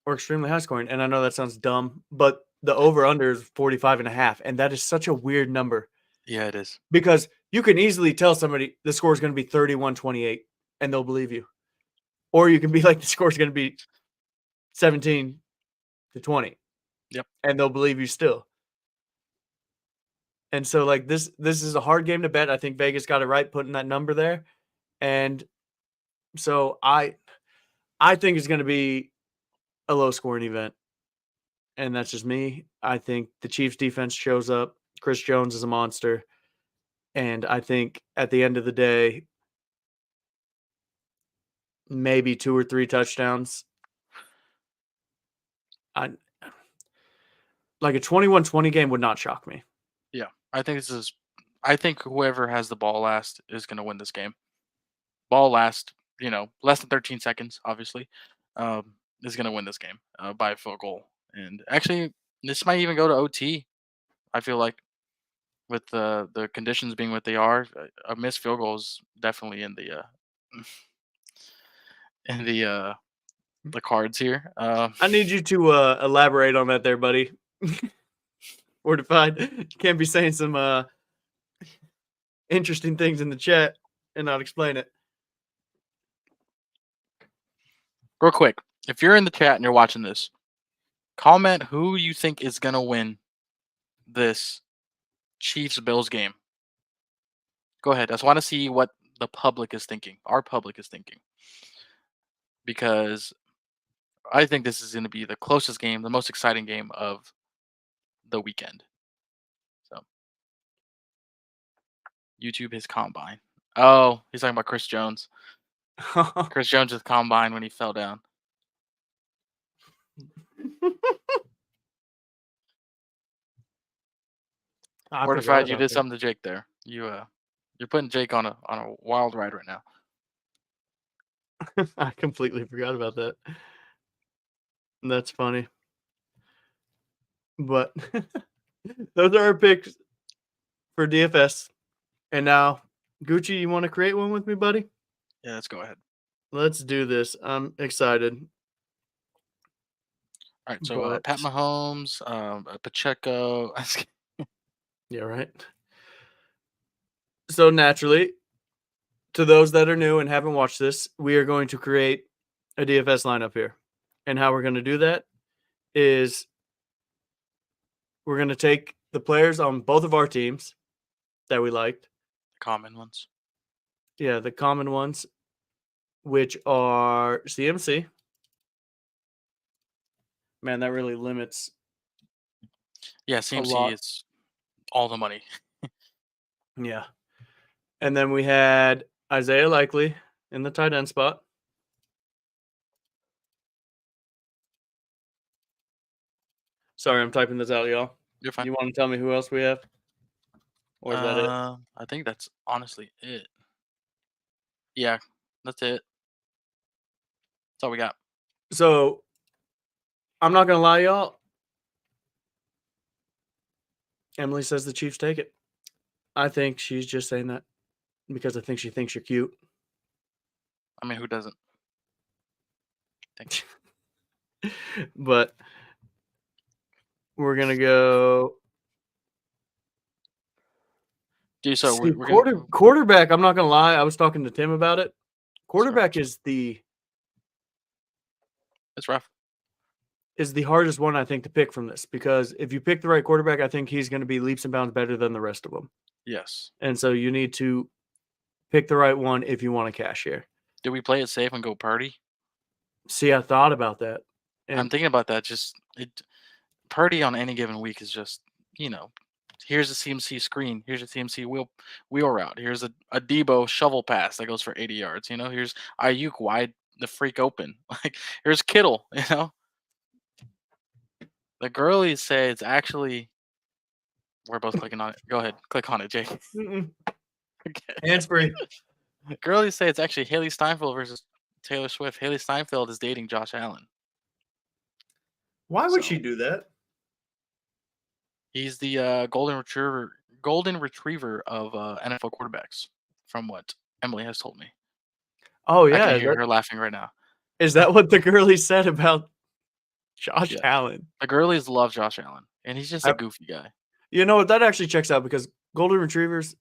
or extremely high scoring. And I know that sounds dumb, but the over under is 45.5. And that is such a weird number Yeah, it is. because you can easily tell somebody the score is going to be 31-28 and they'll believe you. Or you can be like, the score is going to be 17-20 Yep. and they'll believe you still. And so like this is a hard game to bet. I think Vegas got it right putting that number there. And so I think it's going to be a low scoring event. And that's just me. I think the Chiefs defense shows up. Chris Jones is a monster. And I think at the end of the day, maybe 2 or 3 touchdowns. I like a 21-20 game would not shock me. Yeah, I think whoever has the ball last is gonna win this game. Ball last, less than 13 seconds, obviously, is gonna win this game by a field goal. And actually, this might even go to OT. I feel like with the conditions being what they are, a missed field goal is definitely in the in the cards here. I need you to elaborate on that there, buddy. Fortified. You can't be saying some interesting things in the chat and not explain it. Real quick, if you're in the chat and you're watching this, comment who you think is gonna win this Chiefs Bills game. Go ahead. I just want to see what the public is thinking. Our public is thinking. Because I think this is going to be the closest game, the most exciting game of the weekend. So, YouTube his combine. Oh, he's talking about Chris Jones. Chris Jones' with combine when he fell down. Fortified, you did something to Jake there. You're putting Jake on a wild ride right now. I completely forgot about that. That's funny. But those are our picks for DFS. And now, Gucci, you want to create one with me, buddy? Yeah, let's go ahead. Let's do this. I'm excited. All right, so Pat Mahomes, Pacheco. Yeah, right. So naturally, to those that are new and haven't watched this, we are going to create a DFS lineup here. And how we're going to do that is we're going to take the players on both of our teams that we liked. Common ones. Yeah, the common ones, which are CMC. Man, that really limits. Yeah, CMC is all the money. Yeah. And then we had Isaiah Likely in the tight end spot. Sorry, I'm typing this out, y'all. You're fine. You want to tell me who else we have? Or is that it? I think that's honestly it. Yeah, that's it. That's all we got. So, I'm not going to lie, y'all. Emily says the Chiefs take it. I think she's just saying that because I think she thinks you're cute. I mean, who doesn't? Thanks. But we're going to go. Dude, so See, quarterback, I'm not going to lie. I was talking to Tim about it. Quarterback is the. It's rough. Is the hardest one, I think, to pick from this because if you pick the right quarterback, I think he's going to be leaps and bounds better than the rest of them. Yes. And so you need to pick the right one if you want to cash here. Do we play it safe and go Purdy? See, I thought about that. And I'm thinking about that. Purdy on any given week is just, here's a CMC screen. Here's a CMC wheel route. Here's a Debo shovel pass that goes for 80 yards. Here's Ayuk wide the freak open. Like, here's Kittle, The girlies say it's actually. We're both clicking on it. Go ahead. Click on it, Jake. Okay. Hands free. Girlies say it's actually Haley Steinfeld versus Taylor Swift. Haley Steinfeld is dating Josh Allen. Why would she do that? He's the golden retriever of NFL quarterbacks, from what Emily has told me. Oh, yeah. I can hear her laughing right now. Is that what the girlie said about Josh Allen? The girlies love Josh Allen, and he's just a goofy guy. You know what? That actually checks out because golden retrievers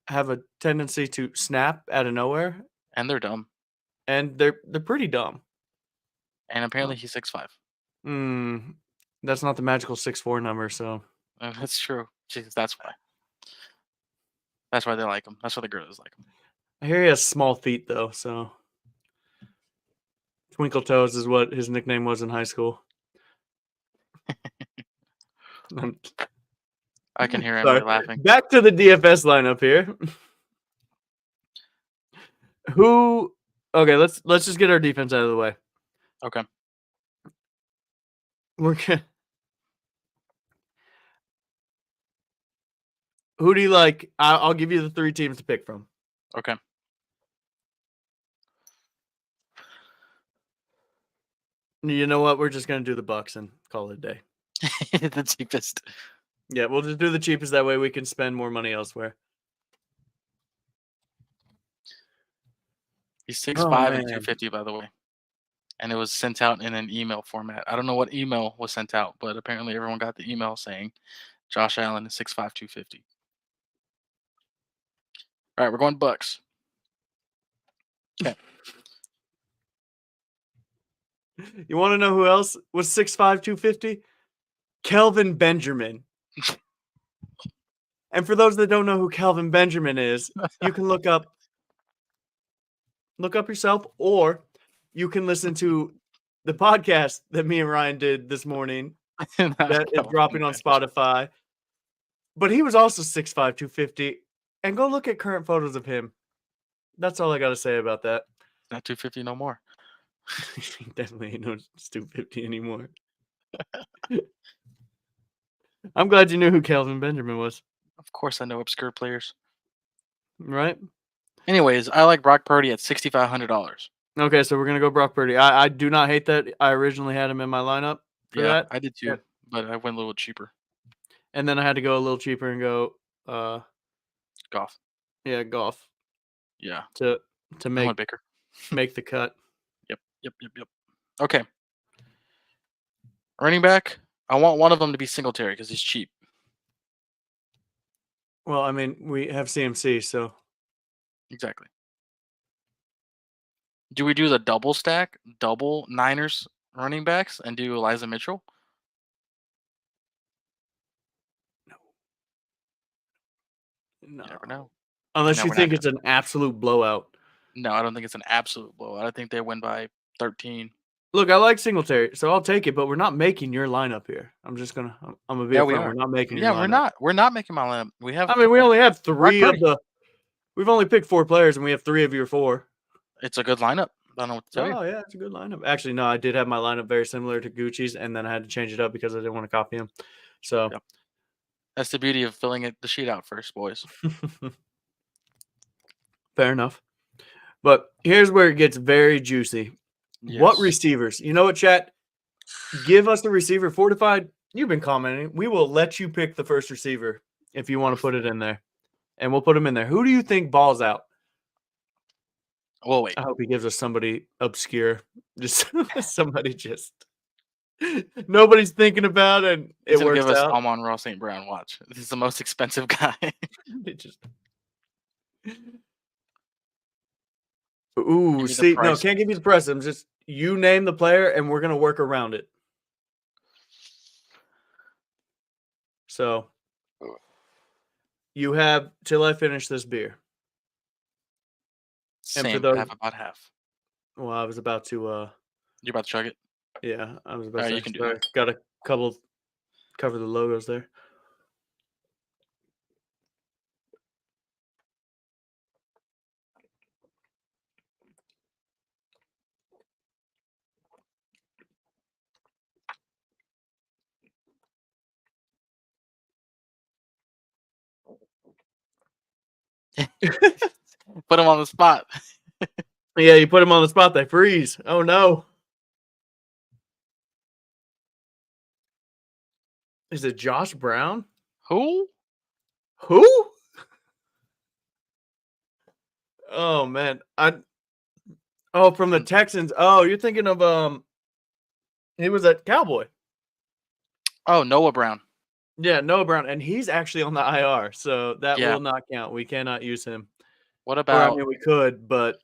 have a tendency to snap out of nowhere. And they're dumb. And they're pretty dumb. And apparently he's 6'5". That's not the magical 6'4" number, so. That's true. Jeez, that's why. That's why they like him. That's why the girls like him. I hear he has small feet, though, so. Twinkle Toes is what his nickname was in high school. I can hear Emily laughing. Back to the DFS lineup here. Okay, let's just get our defense out of the way. Okay. We're good. Who do you like? I'll give you the 3 teams to pick from. Okay. You know what? We're just gonna do the Bucks and call it a day. The cheapest. Yeah, we'll just do the cheapest. That way we can spend more money elsewhere. He's 6'5" Oh, and man. 250, by the way. And it was sent out in an email format. I don't know what email was sent out, but apparently everyone got the email saying Josh Allen is 6'5", 250. All right, we're going Bucks. Okay. You want to know who else was 6'5", 250? Kelvin Benjamin. And for those that don't know who Kelvin Benjamin is, you can look up yourself, or you can listen to the podcast that me and Ryan did this morning that is dropping on Spotify. But he was also 6'5", 250. And go look at current photos of him. That's all I got to say about that. Not 250 no more. Definitely ain't no 250 anymore. I'm glad you knew who Kelvin Benjamin was. Of course I know obscure players. Right? Anyways, I like Brock Purdy at $6,500. Okay, so we're going to go Brock Purdy. I do not hate that. I originally had him in my lineup for Yeah, that. I did too, but I went a little cheaper. And then I had to go a little cheaper and go Goff. Yeah, Goff. Yeah. To I make went Baker. make the cut. Yep. Okay. Running back, I want one of them to be Singletary because he's cheap. Well, I mean, we have CMC, so Exactly. Do we do the double stack, double Niners running backs, and do Elijah Mitchell? no. You never know. Unless No, you we're not think doing it's an absolute blowout. No, I don't think it's an absolute blowout. I think they win by 13. Look, I like Singletary, so I'll take it, but we're not making your lineup here. I'm gonna be Yeah, we upfront. are. We're not making your Yeah, lineup. we're not making my lineup. We have. I mean, we only have Brock 3 of Purdy. we've only picked 4 players, and we have 3 of your 4. It's a good lineup. I don't know what to tell you. Oh, yeah, it's a good lineup. Actually, no, I did have my lineup very similar to Gucci's, and then I had to change it up because I didn't want to copy him. So Yep. That's the beauty of filling the sheet out first, boys. Fair enough. But here's where it gets very juicy. Yes. What receivers? You know what, chat? Give us a receiver. Fortified, you've been commenting. We will let you pick the first receiver if you want to put it in there. And we'll put him in there. Who do you think balls out? Well, wait. I hope he gives us somebody obscure. Just somebody just nobody's thinking about it. And He's it gonna works give us out. Amon-Ra St. Brown. Watch. This is the most expensive guy. It just Ooh, see, no, can't give you the price. I'm just you name the player and we're gonna work around it. So you have till I finish this beer. Same. those- Half about half. Well, I was about to You're about to chug it? yeah, I was about Alright, to you can do sorry, it. got a couple cover the logos there. Put him on the spot. Yeah, you put them on the spot, they freeze. Oh no. Is it Josh Brown? Who? Who? Oh man. From the Texans. Oh, you're thinking of he was a Cowboy. Oh, Noah Brown. Yeah, Noah Brown, and he's actually on the IR, so that Yeah. will not count. We cannot use him. What Or I about mean, we could, but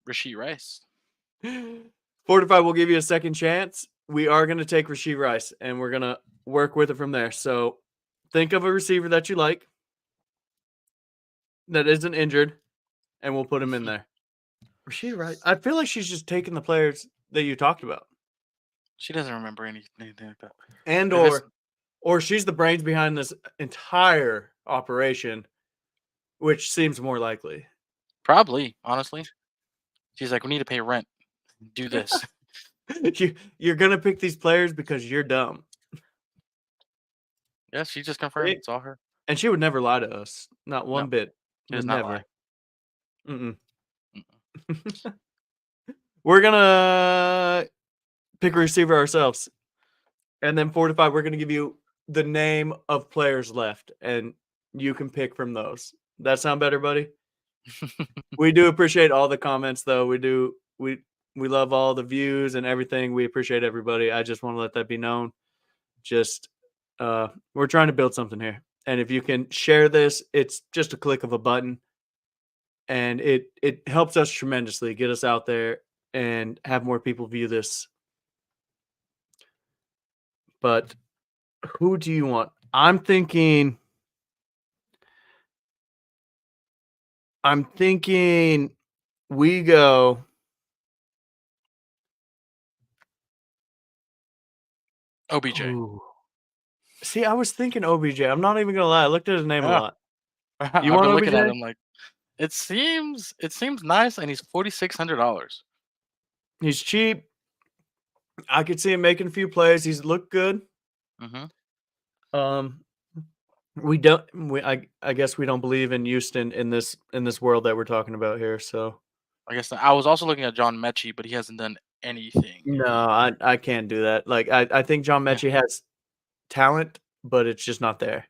Rashee Rice? Fortify will give you a second chance. We are going to take Rashee Rice, and we're going to work with it from there. So think of a receiver that you like that isn't injured, and we'll put him in there. Rashee Rice. I feel like she's just taking the players that you talked about. She doesn't remember anything like that. And or she's the brains behind this entire operation, which seems more likely. Probably, honestly. She's like, we need to pay rent. Do this. You're going to pick these players because you're dumb. Yeah, she just confirmed. It's all her. And she would never lie to us. Not one bit. She does not Never. lie. We're going to pick a receiver ourselves. And then 4 to 5, we're going to give you the name of players left, and you can pick from those. That sound better, buddy? We do appreciate all the comments, though. We love all the views and everything. We appreciate everybody. I just want to let that be known. Just we're trying to build something here, and if you can share this, it's just a click of a button, and it helps us tremendously get us out there and have more people view this. But who do you want? I'm thinking we go. OBJ. Ooh. See, I was thinking OBJ. I'm not even gonna lie. I looked at his name a Yeah. lot. You I've want been looking at OBJ? him like it seems nice, and he's $4,600. He's cheap. I could see him making a few plays. He's looked good. Mm-hmm. I guess we don't believe in Houston in this world that we're talking about here. So I guess I was also looking at John Mechie, but he hasn't done anything. no, I can't do that. Like I think John Yeah. Mechie has talent, but it's just not there.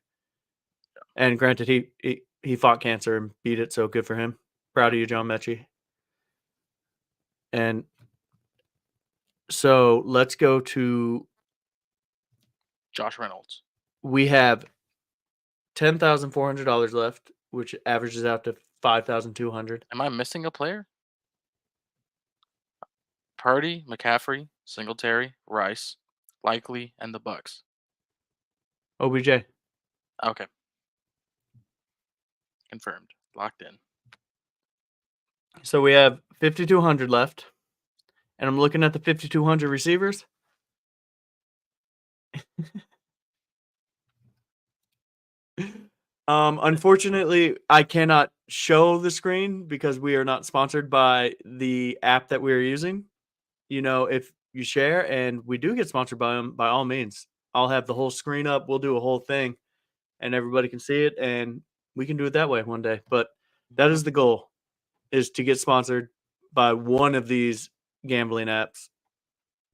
And granted, he fought cancer and beat it, so good for him. Proud of you, John Mechie. And so let's go to. Josh Reynolds. We have $10,400 left, which averages out to 5,200. Am I missing a player? Purdy, McCaffrey, Singletary, Rice, Likely, and the Bucks. OBJ. Okay. Confirmed. Locked in. So we have 5,200 left, and I'm looking at the 5,200 receivers. Unfortunately, I cannot show the screen because we are not sponsored by the app that we are using. You know, if you share and we do get sponsored by them, by all means, I'll have the whole screen up. We'll do a whole thing, and everybody can see it, and we can do it that way one day. But that is the goal: is to get sponsored by one of these gambling apps.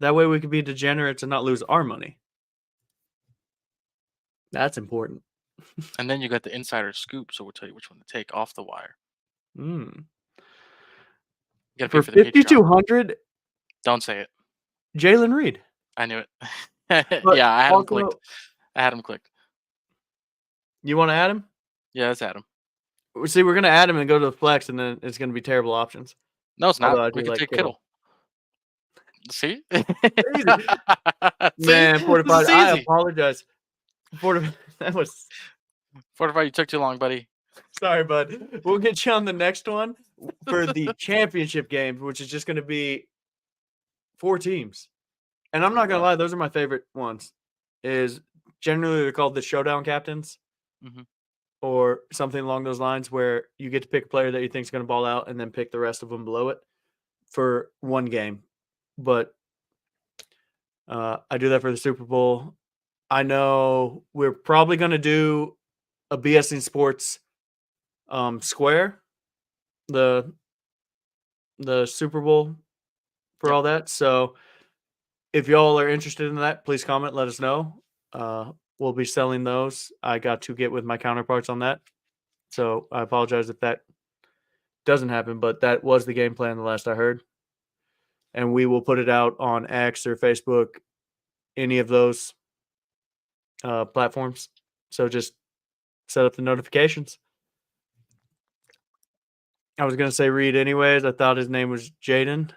That way, we can be degenerates and not lose our money. That's important. And then you got the insider scoop, so we'll tell you which one to take off the wire. Mm. You gotta pay For for the Patreon. 5,200, Don't say it. Jalen Reed. I knew it. But Yeah, I had him also, clicked. I had him clicked. you want to add him? Yeah, let's add him. See, we're gonna add him and go to the flex, and then it's gonna be terrible options. No, it's not. Although I We do could like take Kittle. See? Easy. See? Man, This Fortified, is I easy. apologize. That was Fortified, you took too long, buddy. sorry, bud. We'll get you on the next one for the championship game, which is just gonna be 4 teams. And I'm not gonna lie, those are my favorite ones. Is generally they're called the showdown captains. Mhm. Or something along those lines where you get to pick a player that you think is going to ball out and then pick the rest of them below it for one game. But I do that for the Super Bowl. I know we're probably going to do a BSing Sports Square, the Super Bowl for Yep. all that. So if y'all are interested in that, please comment, let us know. We'll be selling those. I got to get with my counterparts on that. So I apologize if that doesn't happen, but that was the game plan the last I heard. And we will put it out on X or Facebook, any of those platforms. So just set up the notifications. I was going to say Reed anyways. I thought his name was Jaden.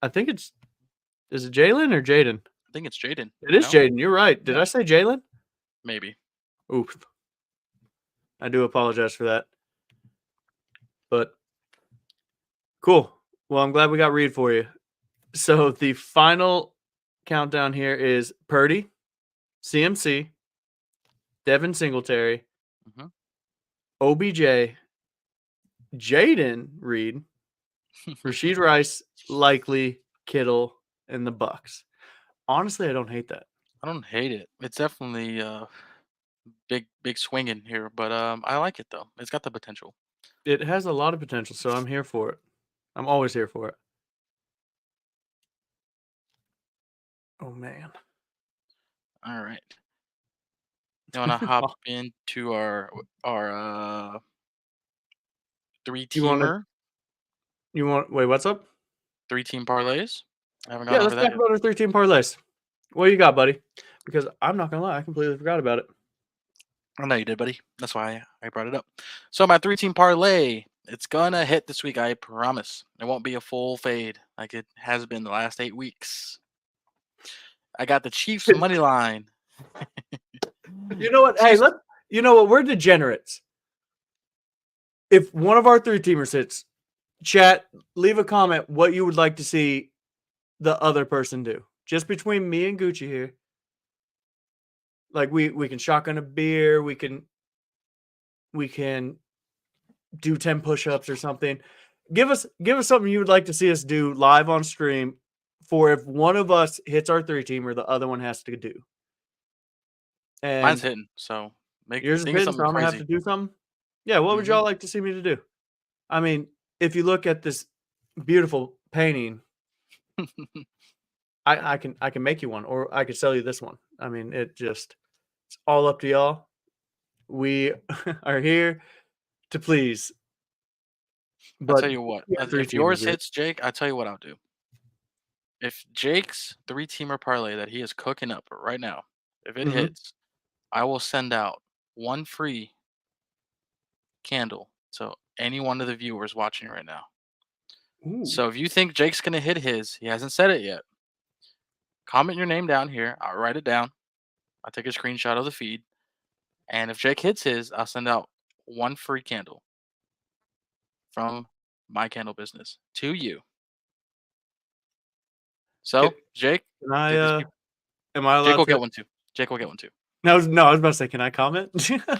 I think is it Jalen or Jaden? I think it's Jaden. It is Jaden. You're right. Did Yeah. I say Jalen? Maybe. Oof. I do apologize for that. But cool. Well, I'm glad we got Reed for you. So the final countdown here is Purdy, CMC, Devin Singletary, Mhm. OBJ, Jaden Reed, Rashid Rice, Likely, Kittle, and the Bucks. Honestly, I don't hate that. I don't hate it. It's definitely big swinging here, but I like it though. It's got the potential. It has a lot of potential, so I'm here for it. I'm always here for it. Oh man. All right. You wanna hop into our three You want to? teamer, You want? Wait, what's up? 3-team parlays? I haven't Yeah, gone over let's that talk yet. about our 13 parlays. What you got, buddy? Because I'm not gonna lie, I completely forgot about it. I know you did, buddy. That's why I brought it up. So my 3-team parlay, it's gonna hit this week. I promise. It won't be a full fade like it has been the last 8 weeks. I got the Chiefs money line. You know what? Hey, Chiefs. let you know what? We're degenerates. If one of our 3-teamers hits, chat, leave a comment what you would like to see the other person do. Just between me and Gucci here. Like we can shotgun a beer, we can do 10 push-ups or something. Give us something you would like to see us do live on stream for if one of us hits our 3-teamer, the other one has to do. Mine's And hitting. So yours is think of hitting, so something I'm gonna have to crazy. do something. Yeah, what would Hmm. y'all like to see me to do? I mean, if you look at this beautiful painting, I can make you one, or I could sell you this one. I mean, it's all up to y'all. We are here to please, I but tell you what. we have three If teamers yours here. hits, Jake, I tell you what I'll do. If Jake's 3-teamer parlay that he is cooking up right now, if it Mhm. hits, I will send out one free candle to any one of the viewers watching right now. Ooh. So if you think Jake's gonna hit his, he hasn't said it yet. Comment your name down here. I'll write it down. I'll take a screenshot of the feed. And if Jake hits his, I'll send out one free candle from my candle business to you. Can, So, Jake, can I get these people. am I Jake allowed will get to? one too. Jake will get one too. No, I was about to say, can I comment?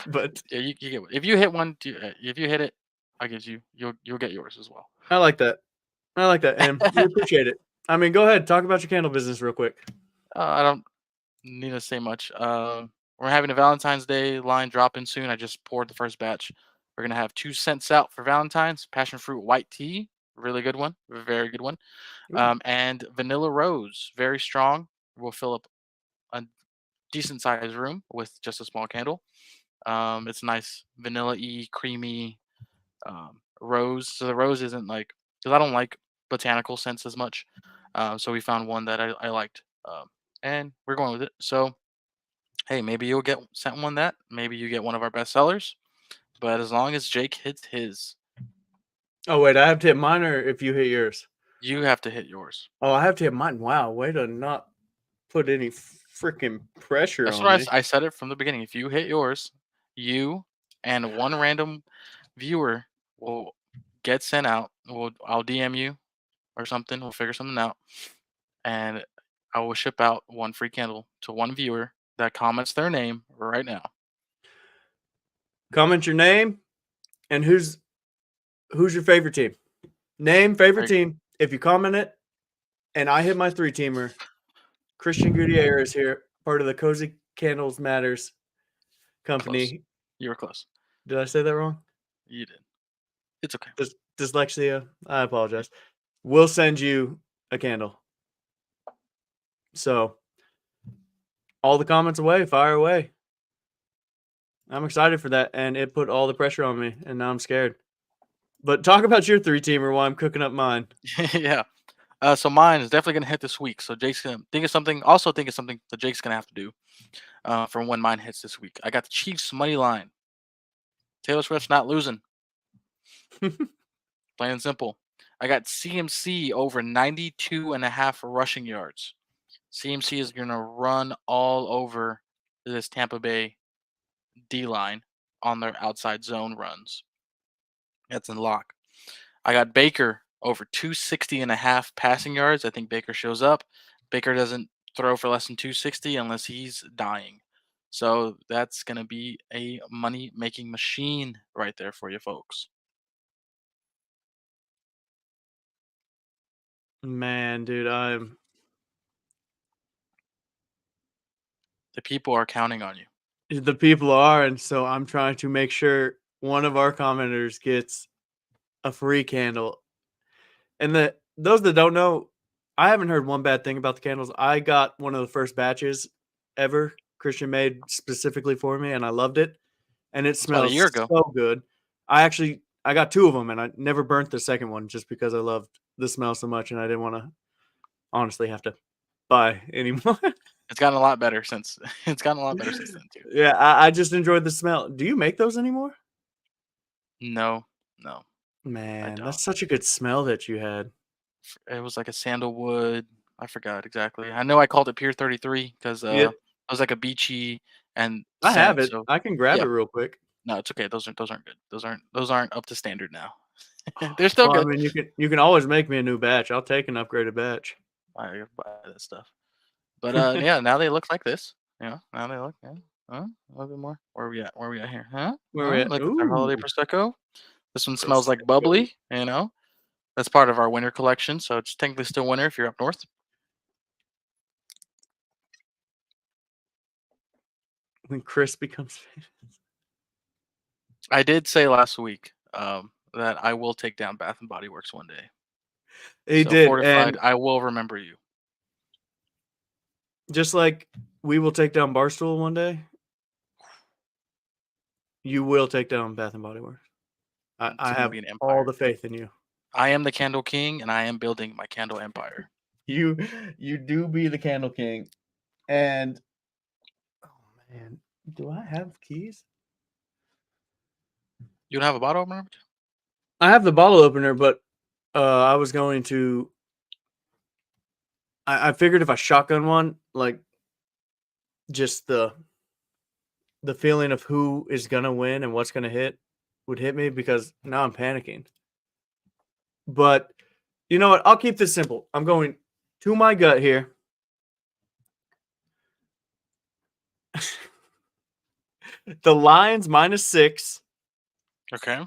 But Yeah, you get one. If you hit one, if you hit it, I give you. You'll get yours as well. I like that. I like that, and we appreciate it. I mean, go ahead, talk about your candle business real quick. I don't need to say much. We're having a Valentine's Day line drop in soon. I just poured the first batch. We're gonna have 2 cents out for Valentine's. Passion fruit white tea, really good one, very good one. Ooh. And vanilla rose, very strong. Will fill up a decent sized room with just a small candle. It's nice, vanilla-y, creamy rose. So the rose isn't like because I don't like botanical scents as much. So we found one that I liked, and we're going with it. So hey, maybe you'll get sent one that. Maybe you get one of our best sellers. But as long as Jake hits his, Oh wait, I have to hit mine, or if you hit yours. you have to hit yours. Oh, I have to hit mine. Wow, way to not put any freaking pressure That's on what me. I said it from the beginning. If you hit yours, you and one random viewer will get sent out. I'll DM you or something. We'll figure something out, and I will ship out one free candle to one viewer that comments their name right now. Comment your name and who's your favorite team. Name, favorite There you go. team. If you comment it and I hit my 3-teamer, Christian Gutierrez here, part of the Cozy Candles Matters Close. company. You were close. Did I say that wrong? You did. It's okay. Dyslexia. I apologize. We'll send you a candle. So all the comments away, fire away. I'm excited for that, and it put all the pressure on me, and now I'm scared. But talk about your 3-teamer while I'm cooking up mine. Yeah. So mine is definitely gonna hit this week. So Jake's gonna think of something. Also think of something that Jake's gonna have to do for when mine hits this week. I got the Chiefs money line. Taylor Swift's not losing. Plain and simple. I got CMC over 92.5 rushing yards. CMC is gonna run all over this Tampa Bay D line on their outside zone runs. That's in lock. I got Baker over 260.5 passing yards. I think Baker shows up. Baker doesn't throw for less than 260 unless he's dying. So that's going to be a money making machine right there for you folks. Man, dude, The people are counting on you. the people are, and so I'm trying to make sure one of our commenters gets a free candle. And those that don't know, I haven't heard one bad thing about the candles. I got one of the first batches ever Christian made specifically for me, and I loved it. And it It's about a smells year ago. so good. I got 2 of them, and I never burnt the second one just because I loved the smell so much, and I didn't want to honestly have to buy anymore. It's gotten a lot better since it's gotten a lot better since then too. Yeah, I just enjoyed the smell. Do you make those anymore? No, no, I Man, don't. that's such a good smell that you had. It was like a sandalwood. I forgot exactly. I know I called it Pier 33 because Yep, it was like a beachy and I have scent. it. So I can grab yeah, it real quick. no, it's okay. Those aren't good. Those aren't up to standard now. They're still Well, I good. mean, you can always make me a new batch. I'll take an upgraded batch. I gotta buy that stuff. But yeah, now they look like this. Now they look a little bit more. Where are we at? Where are we at here? Huh? Where we Huh? at? Look at our Ooh, holiday prosecco. This one smells like prosecco. bubbly. That's part of our winter collection. So it's technically still winter if you're up north. When Chris becomes famous. I did say last week that I will take down Bath and Body Works one day. He So did, fortified, and I will remember you. just like we will take down Barstool one day, you will take down Bath and Body Works. It's I gonna have be an all empire. the faith in you. I am the candle king, and I am building my candle empire. You you do be the candle king. And oh man, do I have keys? You don't have a bottle opener? I have the bottle opener, but I was going to. I figured if I shotgun one, like just the feeling of who is gonna win and what's gonna hit would hit me because now I'm panicking. But you know what? I'll keep this simple. I'm going to my gut here. The Lions -6. Okay.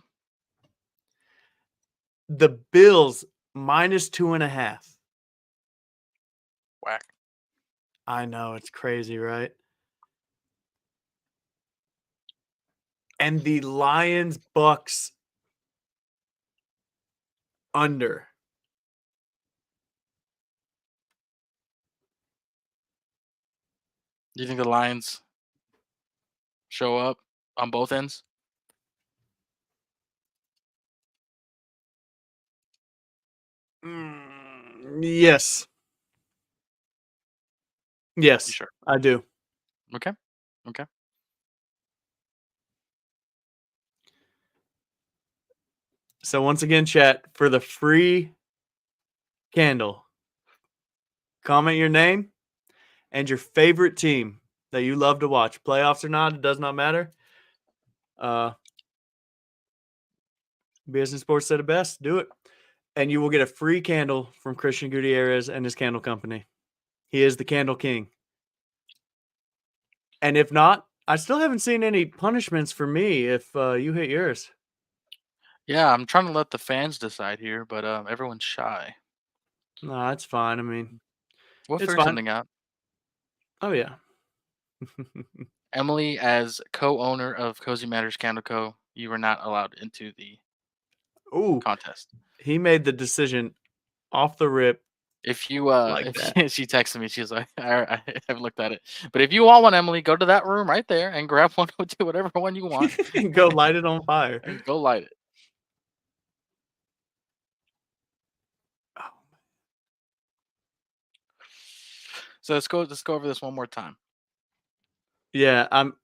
The Bills -2.5. Whack. I know it's crazy, right? And the Lions Bucks under. Do you think the Lions show up on both ends? Yes. You Yes, sure? I do. Okay. Okay. So once again, chat, for the free candle, comment your name and your favorite team that you love to watch. Playoffs or not, it does not matter. Uh, Business Sports said it best. Do it. And you will get a free candle from Christian Gutierrez and his candle company. He is the candle king. And if not, I still haven't seen any punishments for me if you hit yours. Yeah, I'm trying to let the fans decide here, but everyone's shy. No, it's fine. I mean, We'll it's figure fine. something out. Oh, yeah. Emily, as co-owner of Cozy Matters Candle Co., you are not allowed into the Ooh, contest. he made the decision off the rip If you like if that. she texted me, she's like, I've looked at it. But if you want one, Emily, go to that room right there and grab one or two, whatever one you want, Go light it on fire. and go light it. Oh, So let's go over this one more time. yeah, I'm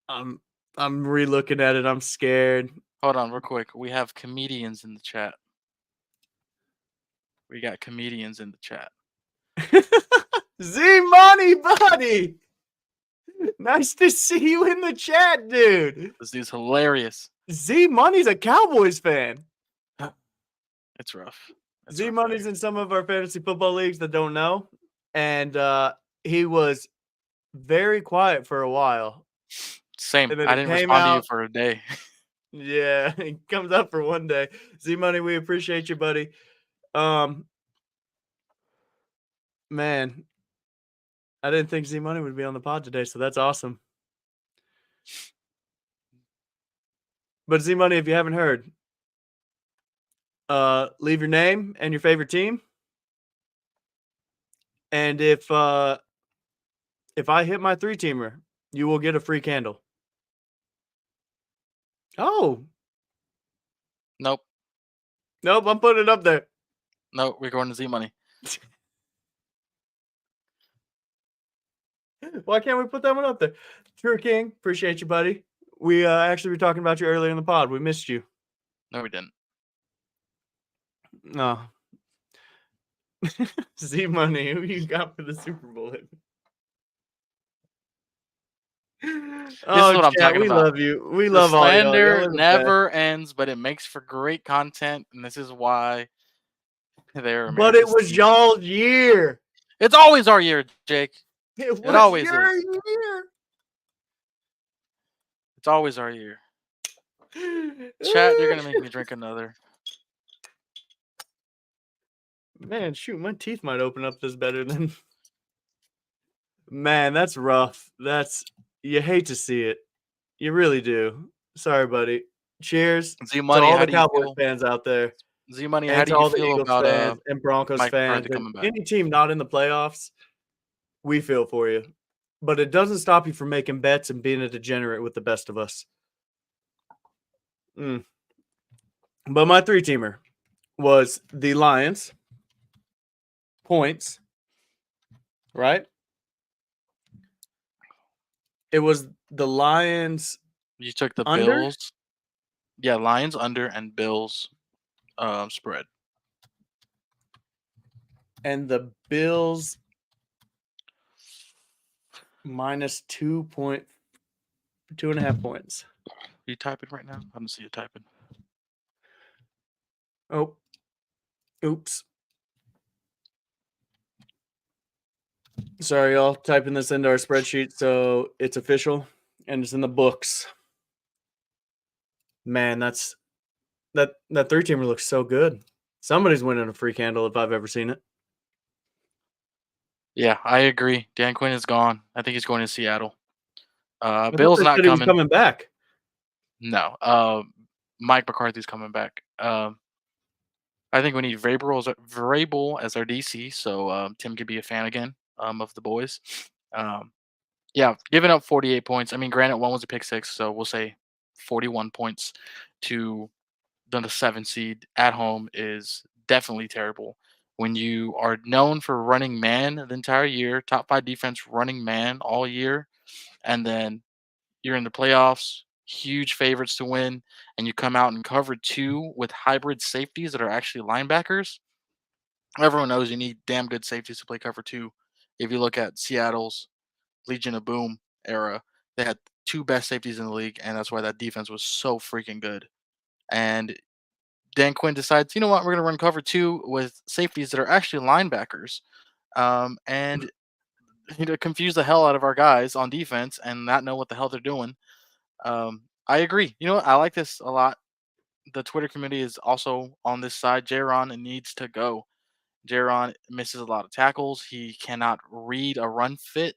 I'm re-looking at it. I'm scared. Hold on, real quick. We have comedians in the chat. We got comedians in the chat. Z Money, buddy. Nice to see you in the chat, dude. This dude's hilarious. Z Money's a Cowboys fan. It's rough. It's Z rough out Money's here. in some of our fantasy football leagues that don't know, and he was very quiet for a while, Same. and then I he didn't came respond to you out. for a day. Yeah, he comes up for one day. Z Money, we appreciate you, buddy. Um, man, I didn't think Z Money would be on the pod today, so that's awesome. But Z Money, if you haven't heard, leave your name and your favorite team. And if I hit my 3-teamer, you will get a free candle. Oh, Nope. nope, I'm putting it up there. Nope. We're going to Z Money. Why can't we put that one up there? True King, appreciate you, buddy. We actually were talking about you earlier in the pod. We missed you. No, we didn't. No. Z Money, who you got for the Super Bowl? This is Oh, what I'm chat, talking we about. love you. We The love all y'all. Y'all slander are the best. never ends, but it makes for great content, and this is why they're But it America's was team. y'all's year. It's always our year, Jake. It was always your is. year. It's always our year. Chat, you're gonna make me drink another. Man, shoot, my teeth might open up this better than. Man, that's rough. You hate to see it. You really do. Sorry, buddy. Cheers Z to Money, all how the do you Cowboys feel? fans out there, Z Money, how and do to you all the feel Eagles about fans and Broncos Mike fans, McCarthy and coming back? any team not in the playoffs. We feel for you, but it doesn't stop you from making bets and being a degenerate with the best of us. But my 3-teamer was the Lions, points, right? It was the Lions You took the under Bills. Yeah, Lions under and Bills spread. and the Bills minus 2.5 points. You typing right now? I don't see you typing. Oh, oops. Sorry, y'all. Typing this into our spreadsheet so it's official and it's in the books. Man, that 3-teamer looks so good. Somebody's winning a free candle if I've ever seen it. Yeah, I agree. Dan Quinn is gone. I think he's going to Seattle. I thought Bill's they not said he was coming. coming back. No. Mike McCarthy's coming back. I think we need Vrabel as our DC, so Tim could be a fan again of the boys. Yeah, giving up 48 points. I mean, granted, one was a pick six, so we'll say 41 points to the 7 seed at home is definitely terrible. When you are known for running man the entire year, top 5 defense running man all year, and then you're in the playoffs, huge favorites to win, and you come out and cover 2 with hybrid safeties that are actually linebackers. Everyone knows you need damn good safeties to play cover 2. If you look at Seattle's Legion of Boom era, they had 2 best safeties in the league, and that's why that defense was so freaking good. And Dan Quinn decides, you know what, we're going to run cover 2 with safeties that are actually linebackers, and confuse the hell out of our guys on defense and not know what the hell they're doing. I agree. You know what? I like this a lot. The Twitter community is also on this side. Jaron needs to go. Jaron misses a lot of tackles. He cannot read a run fit,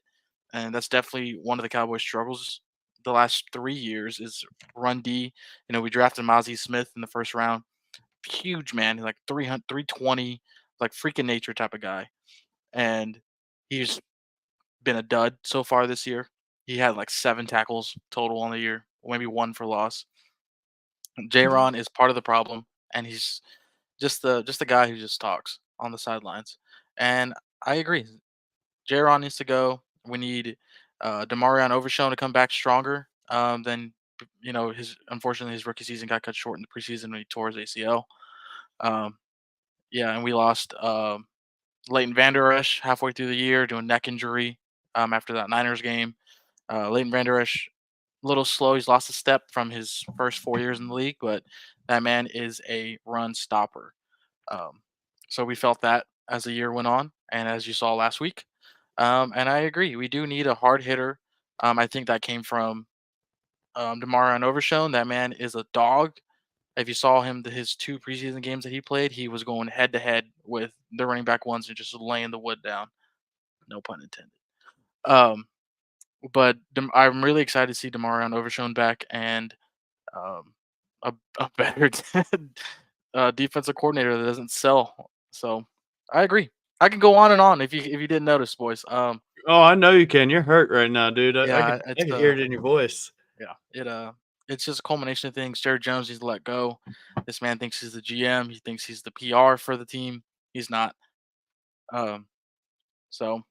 and that's definitely one of the Cowboys' struggles the last 3 years is run D. You know, we drafted Mozzie Smith in the first round. Huge man, like 300, 320, like freaking nature type of guy. And he's been a dud so far this year. He had like 7 tackles total on the year, maybe 1 for loss. J-Ron is part of the problem, and he's just the guy who just talks on the sidelines. And I agree. J-Ron needs to go. We need Demarion Overshown to come back stronger than his unfortunately his rookie season got cut short in the preseason when he tore his ACL. Um, yeah, and we lost Leighton Vander Esch halfway through the year to a neck injury after that Niners game. Leighton Vander Esch, a little slow. He's lost a step from his first 4 years in the league, but that man is a run stopper. Um, so we felt that as the year went on, and as you saw last week. And I agree, we do need a hard hitter. I think that came from Demarion Overshown. That man is a dog. If you saw him, his 2 preseason games that he played, he was going head to head with the running back ones and just laying the wood down. No pun intended. Um, but I'm really excited to see Demarion Overshown back and um, a better defensive coordinator that doesn't sell. So I agree. I can go on and on if you didn't notice, boys. Oh, I know you can. You're hurt right now, dude. I Yeah, could I it's could hear it in your voice. yeah, it's just a culmination of things. Jared Jones needs to let go. This man thinks he's the GM. He thinks he's the PR for the team. He's not. Um, so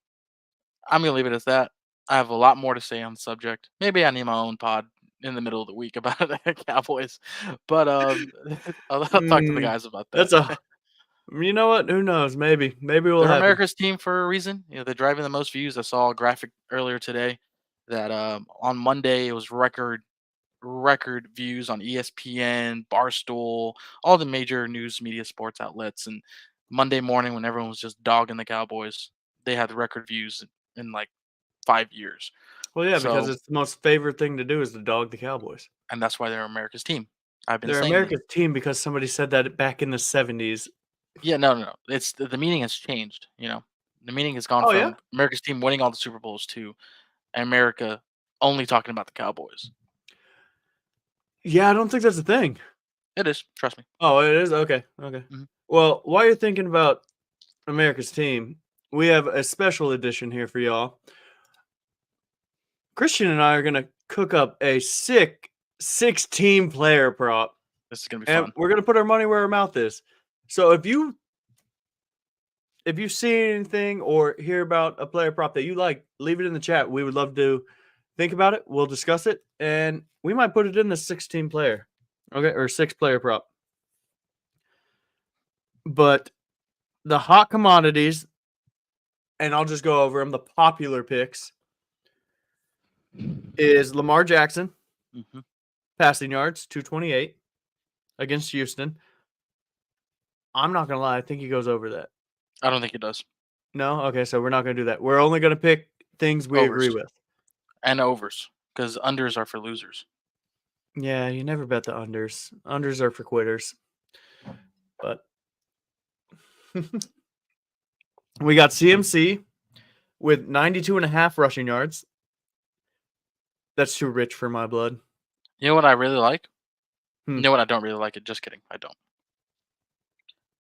I'm gonna leave it at that. I have a lot more to say on the subject. Maybe I need my own pod in the middle of the week about the Cowboys, but I'll talk to the Mm, guys about that. that's a you know what? Who knows? Maybe we'll They're have him. America's team for a reason. You know, they're driving the most views. I saw a graphic earlier today that on Monday it was record views on ESPN, Barstool, all the major news media sports outlets. And Monday morning, when everyone was just dogging the Cowboys, they had the record views in like 5 years. Well, yeah, because So, it's the most favorite thing to do is to dog the Cowboys. and that's why they're America's team. I've been They're saying this. America's team because somebody said that back in the '70s. Yeah, no, no, no. It's the meaning has changed. You know, the meaning has gone Oh yeah, from America's team winning all the Super Bowls to America only talking about the Cowboys. yeah. I don't think that's a thing. It is. Trust me. Oh, it is okay. Okay. Mhm. Well, while you're thinking about America's team, we have a special edition here for y'all. Christian and I are gonna cook up a sick 16 player prop, This is gonna be and fun. we're gonna put our money where our mouth is. So if you see anything or hear about a player prop that you like, leave it in the chat. We would love to think about it. We'll discuss it, and we might put it in the 16 player, okay, or 6 player prop. But the hot commodities, and I'll just go over them. The popular picks is Lamar Jackson, Hmm. passing yards, 228 against Houston. I'm not gonna lie, I think he goes over that. I don't think it does. No, okay, so we're not gonna do that. We're only gonna pick things we agree Overs with. and overs because unders are for losers. Yeah, you never bet the unders. Unders are for quitters. But we got CMC with 92 and a half rushing yards. That's too rich for my blood. You know what I really like? Hmm. You know what I don't really like it? Just kidding. I don't.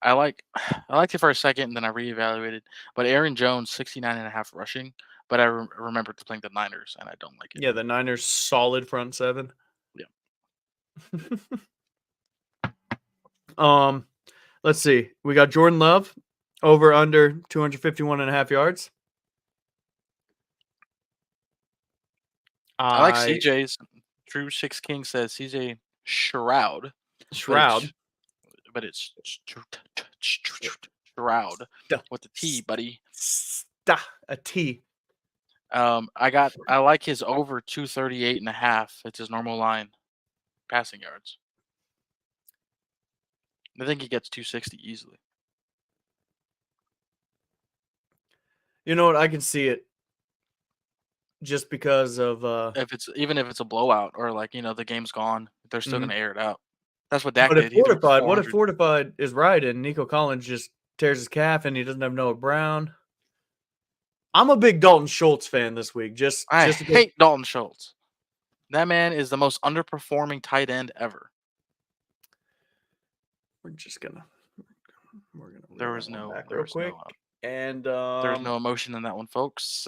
I like I liked it for a second and then I reevaluated. But Aaron Jones, 69 and a half rushing. But I remember playing the Niners and I don't like it. Yeah, the Niners solid front seven. Yeah. um, let's see. We got Jordan Love over under 251 and a half yards. I like I CJ's. True Six King says CJ Shroud, but Shroud. it's Shroud St- with the T, buddy. a T. I like his over 238 and a half. It's his normal line passing yards. I think he gets 260 easily. You know what? I can see it just because of If it's even if it's a blowout or like, the game's gone, they're still mhm. gonna air it out. That's what Dak But if did. He threw for fortified, what if 400. fortified is right and Nico Collins just tears his calf and he doesn't have Noah Brown? I'm a big Dalton Schultz fan this week. I Just because hate Dalton Schultz. That man is the most underperforming tight end ever. we're just gonna we're gonna There reel that was one no back there real was quick. no And there was no emotion in that one, folks.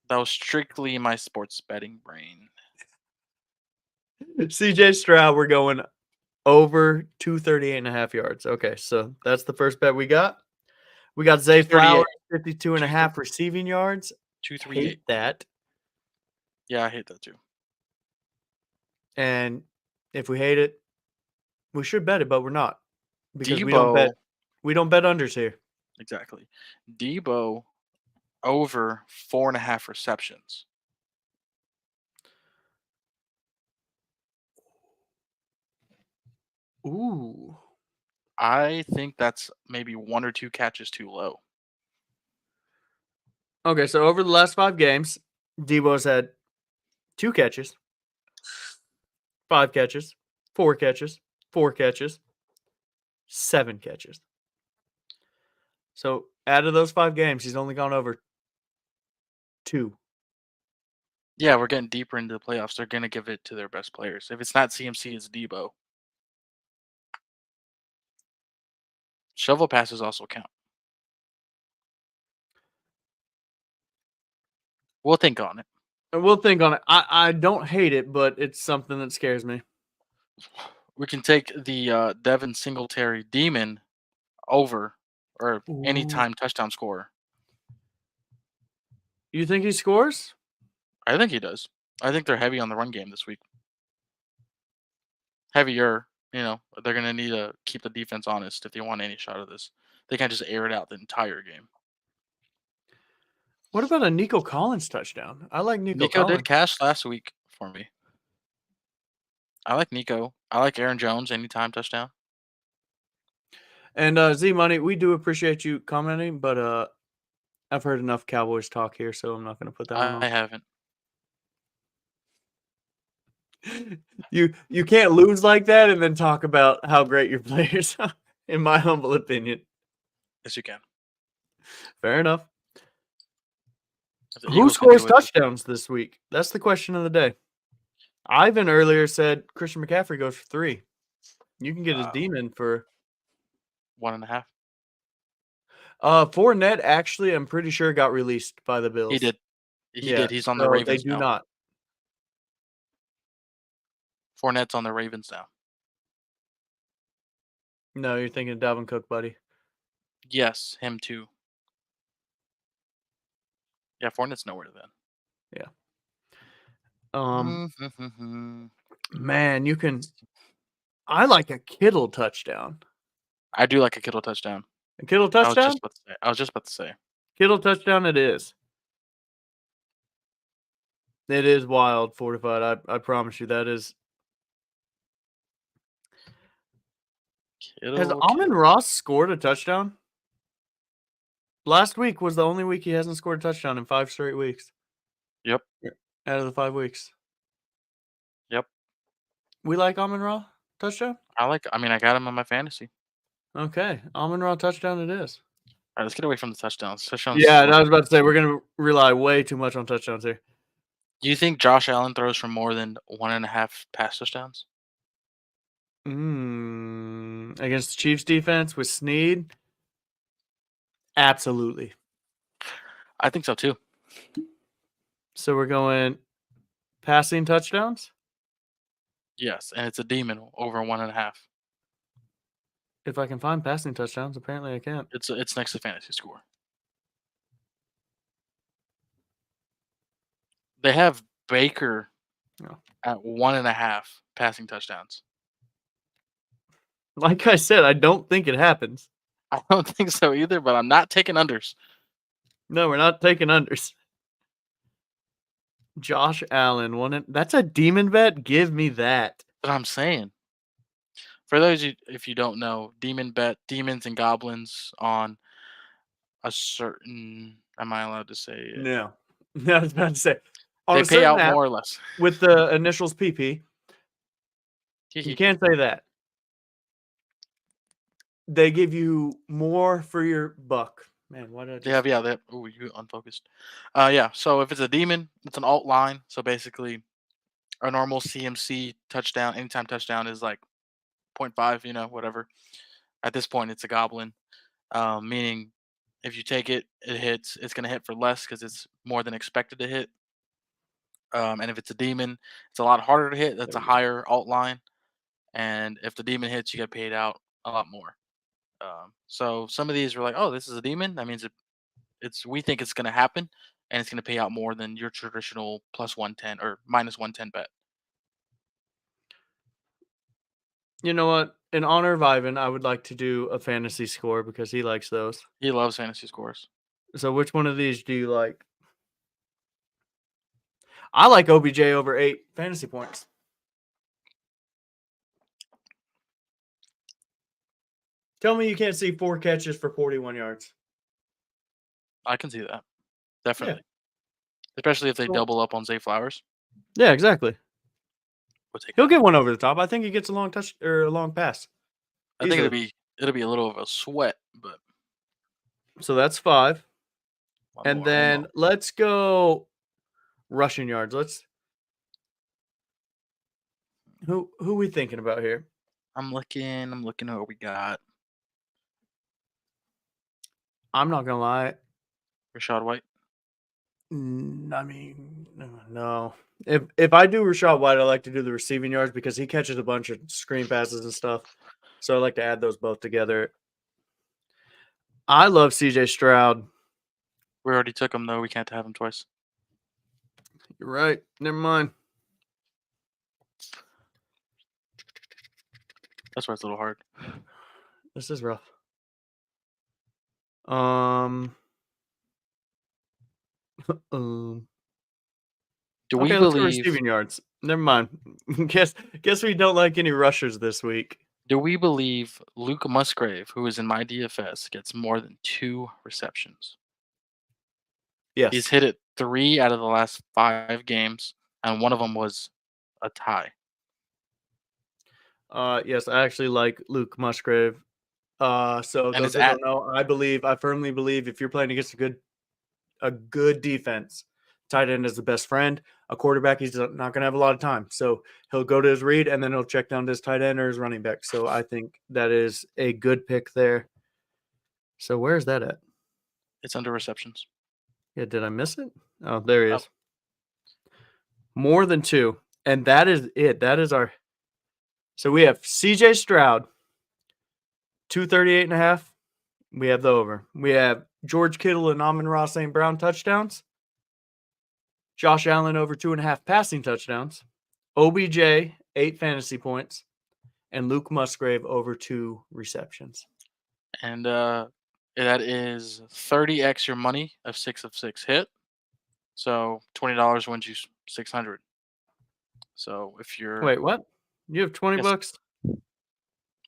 That was strictly my sports betting brain. CJ Stroud, we're going over 238 and a half yards. Okay, so that's the first bet we got. We got Zay 238, Flowers, 52 and a half receiving yards. 238. Hate that. Yeah, I hate that too. And if we hate it, we should bet it, but we're not because Debo, we don't bet unders here. exactly. Debo over 4.5 receptions. Ooh. I think that's maybe 1 or 2 catches too low. Okay, so over the last 5 games, Debo's had 2 catches, 5 catches, 4 catches, 4 catches, 7 catches. So out of those 5 games, he's only gone over 2. Yeah, we're getting deeper into the playoffs. They're gonna give it to their best players. If it's not CMC, it's Debo. Shovel passes also count. We'll think on it. And we'll think on it. I don't hate it, but it's something that scares me. We can take the Devin Singletary demon over or Ooh. anytime touchdown scorer. You think he scores? I think he does. I think they're heavy on the run game this week. Heavier, they're gonna need to keep the defense honest if they want any shot of this. They can't just air it out the entire game. What about a Nico Collins touchdown? I like Nico Nico did Collins. cash last week for me. I like Nico. I like Aaron Jones anytime touchdown. And Z Money, we do appreciate you commenting, but I've heard enough Cowboys talk here, so I'm not going to put that one I on. haven't. You can't lose like that and then talk about how great your players are, in my humble opinion. Yes, you can. Fair enough. If the Who Eagles can do scores it, touchdowns this week? That's the question of the day. Ivan earlier said Christian McCaffrey goes for 3. You can get his demon for 1.5. Fournette actually, I'm pretty sure got released by the He Bills. did. He Yeah, did. He's on the so they Ravens do now. not. Fournette's on the Ravens now. No, you're thinking of Dalvin Cook, buddy. Yes, him too. Yeah, Fournette's nowhere then. Yeah. Mm-hmm. Man, you can. I like a Kittle touchdown. I do like a Kittle touchdown. A Kittle I was touchdown? just about to say. Kittle touchdown. It is. It is wild, fortified. I promise you that is. Has Kittle. Amon Ross scored a touchdown? Last week was the only week he hasn't scored a touchdown in 5 straight weeks. Yep. Out of the 5 weeks. Yep. We like Amon Ra touchdown? I got him on my fantasy. Okay. Amon Ra touchdown it is. All right, let's get away from the touchdowns. Touchdowns. Yeah, I was about to say we're gonna rely way too much on touchdowns here. Do you think Josh Allen throws for more than 1.5 pass touchdowns? Against the Chiefs defense with Snead? Absolutely. I think so too. So we're going passing touchdowns? Yes, and it's a demon over 1.5. If I can find passing touchdowns, apparently I can't. It's next to fantasy score. They have Baker Oh. at 1.5 passing touchdowns. Like I said, I don't think it happens. I don't think so either, but I'm not taking unders. No, we're not taking unders. Josh Allen, that's a demon bet? Give me that. But I'm saying. For those if you don't know, demon bet demons and goblins on a certain. Am I allowed to say it? No. I was about to say. On They a pay certain out app more or less. with the initials PP. You can't say that. They give you more for your buck. Man, why did I just... Yeah. Oh, you unfocused. Yeah. So if it's a demon, it's an alt line. So basically, a normal CMC touchdown, anytime touchdown is like 0.5, whatever. At this point, it's a goblin, meaning if you take it, it hits. It's going to hit for less because it's more than expected to hit. And if it's a demon, it's a lot harder to hit. That's a higher alt line. And if the demon hits, you get paid out a lot more. So some of these were like, oh, this is a demon. That means we think it's going to happen, and it's going to pay out more than your traditional plus 110 or minus 110 bet. You know what? In honor of Ivan, I would like to do a fantasy score because he likes those. He loves fantasy scores. So which one of these do you like? I like OBJ over 8 fantasy points. Tell me you can't see 4 catches for 41 yards. I can see that. Definitely. Yeah. Especially if they double up on Zay Flowers. Yeah, exactly. We'll take He'll get one over the top. I think he gets a long touch or a long pass. I think it'll be a little of a sweat, but so that's 5. And then let's go rushing yards. Who we thinking about here? I'm looking at what we got. I'm not gonna lie. Rashad White. I mean, no. If I do Rashad White, I like to do the receiving yards because he catches a bunch of screen passes and stuff. So I like to add those both together. I love CJ Stroud. We already took him though. We can't have him twice. You're right. Never mind. That's why it's a little hard. This is rough. Do we Okay, let's go believe? receiving yards. Never mind. Guess we don't like any rushers this week. Do we believe Luke Musgrave, who is in my DFS, gets more than 2 receptions? Yes. He's hit it 3 out of the last 5 games, and one of them was a tie. Yes, I actually like Luke Musgrave. So And those it's that don't know, I firmly believe if you're playing against a good defense, tight end is the best friend. A quarterback, he's not going to have a lot of time. So he'll go to his read and then he'll check down to his tight end or his running back. So I think that is a good pick there. So where's that at? It's under receptions. Yeah, did I miss it? Oh, there he Oh. is. More than 2. And that is it. That is our. So we have CJ Stroud, 238.5. We have the over. We have George Kittle and Amon-Ra St. Brown touchdowns. Josh Allen over 2.5 passing touchdowns. OBJ, 8 fantasy points. And Luke Musgrave over 2 receptions. And that is 30x your money of 6 of 6 hit. So $20 wins you 600. So if you're Wait, what? You have 20 bucks?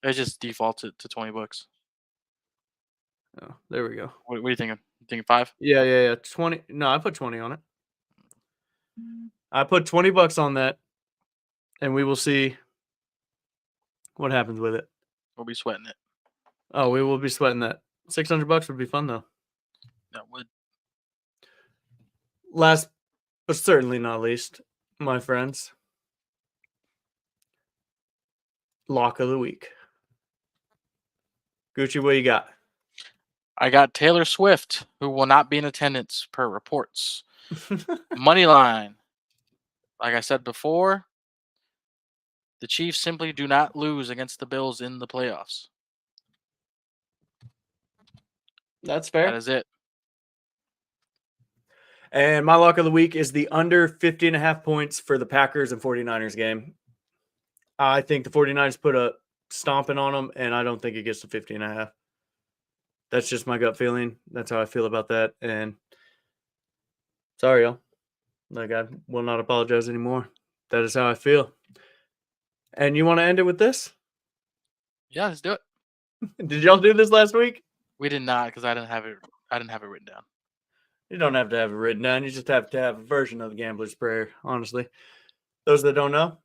It just defaults it to 20 bucks. Oh, there we go. What are you thinking? You thinking 5? Yeah. 20. No, I put 20 on it. I put 20 bucks on that, and we will see what happens with it. We'll be sweating it. Oh, we will be sweating that. 600 bucks would be fun, though. That would. Last, but certainly not least, my friends. Lock of the week. Gucci, what you got? I got Taylor Swift, who will not be in attendance per reports. Money line. Like I said before, the Chiefs simply do not lose against the Bills in the playoffs. That's fair. That is it. And my lock of the week is the under 50.5 points for the Packers and 49ers game. I think the 49ers put a stomping on them, and I don't think it gets to 50.5. That's just my gut feeling. That's how I feel about that. And sorry, y'all. Like, I will not apologize anymore. That is how I feel. And you want to end it with this? Yeah, let's do it. Did y'all do this last week? We did not because I didn't have it written down. You don't have to have it written down. You just have to have a version of the gambler's prayer, honestly. Those that don't know,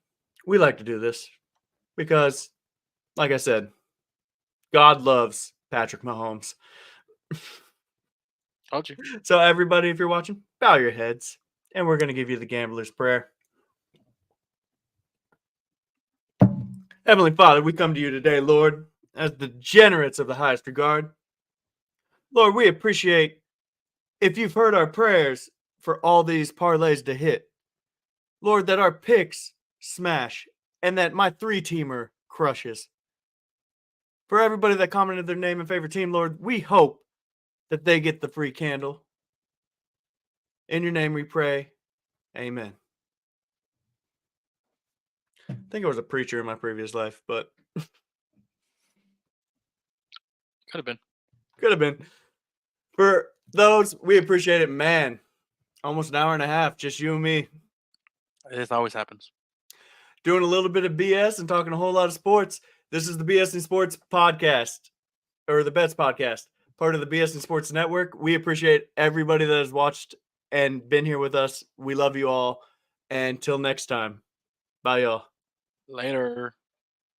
we like to do this because, like I said, God loves Patrick Mahomes. Told you. So everybody, if you're watching, bow your heads, and we're going to give you the gambler's prayer. Heavenly Father, we come to you today, Lord, as the degenerates of the highest regard. Lord, we appreciate if you've heard our prayers for all these parlays to hit. Lord, that our picks smash and that my 3-teamer crushes. For everybody that commented their name and favorite team, Lord, we hope that they get the free candle. In your name we pray. Amen. I think I was a preacher in my previous life, but Could have been. Could have been. For those, we appreciate it. Man, almost an hour and a half, just you and me. This always happens. Doing a little bit of BS and talking a whole lot of sports. This is the BS and Sports podcast, or the Bets podcast, part of the BS and Sports Network. We appreciate everybody that has watched and been here with us. We love you all. And till next time, bye, y'all. Later.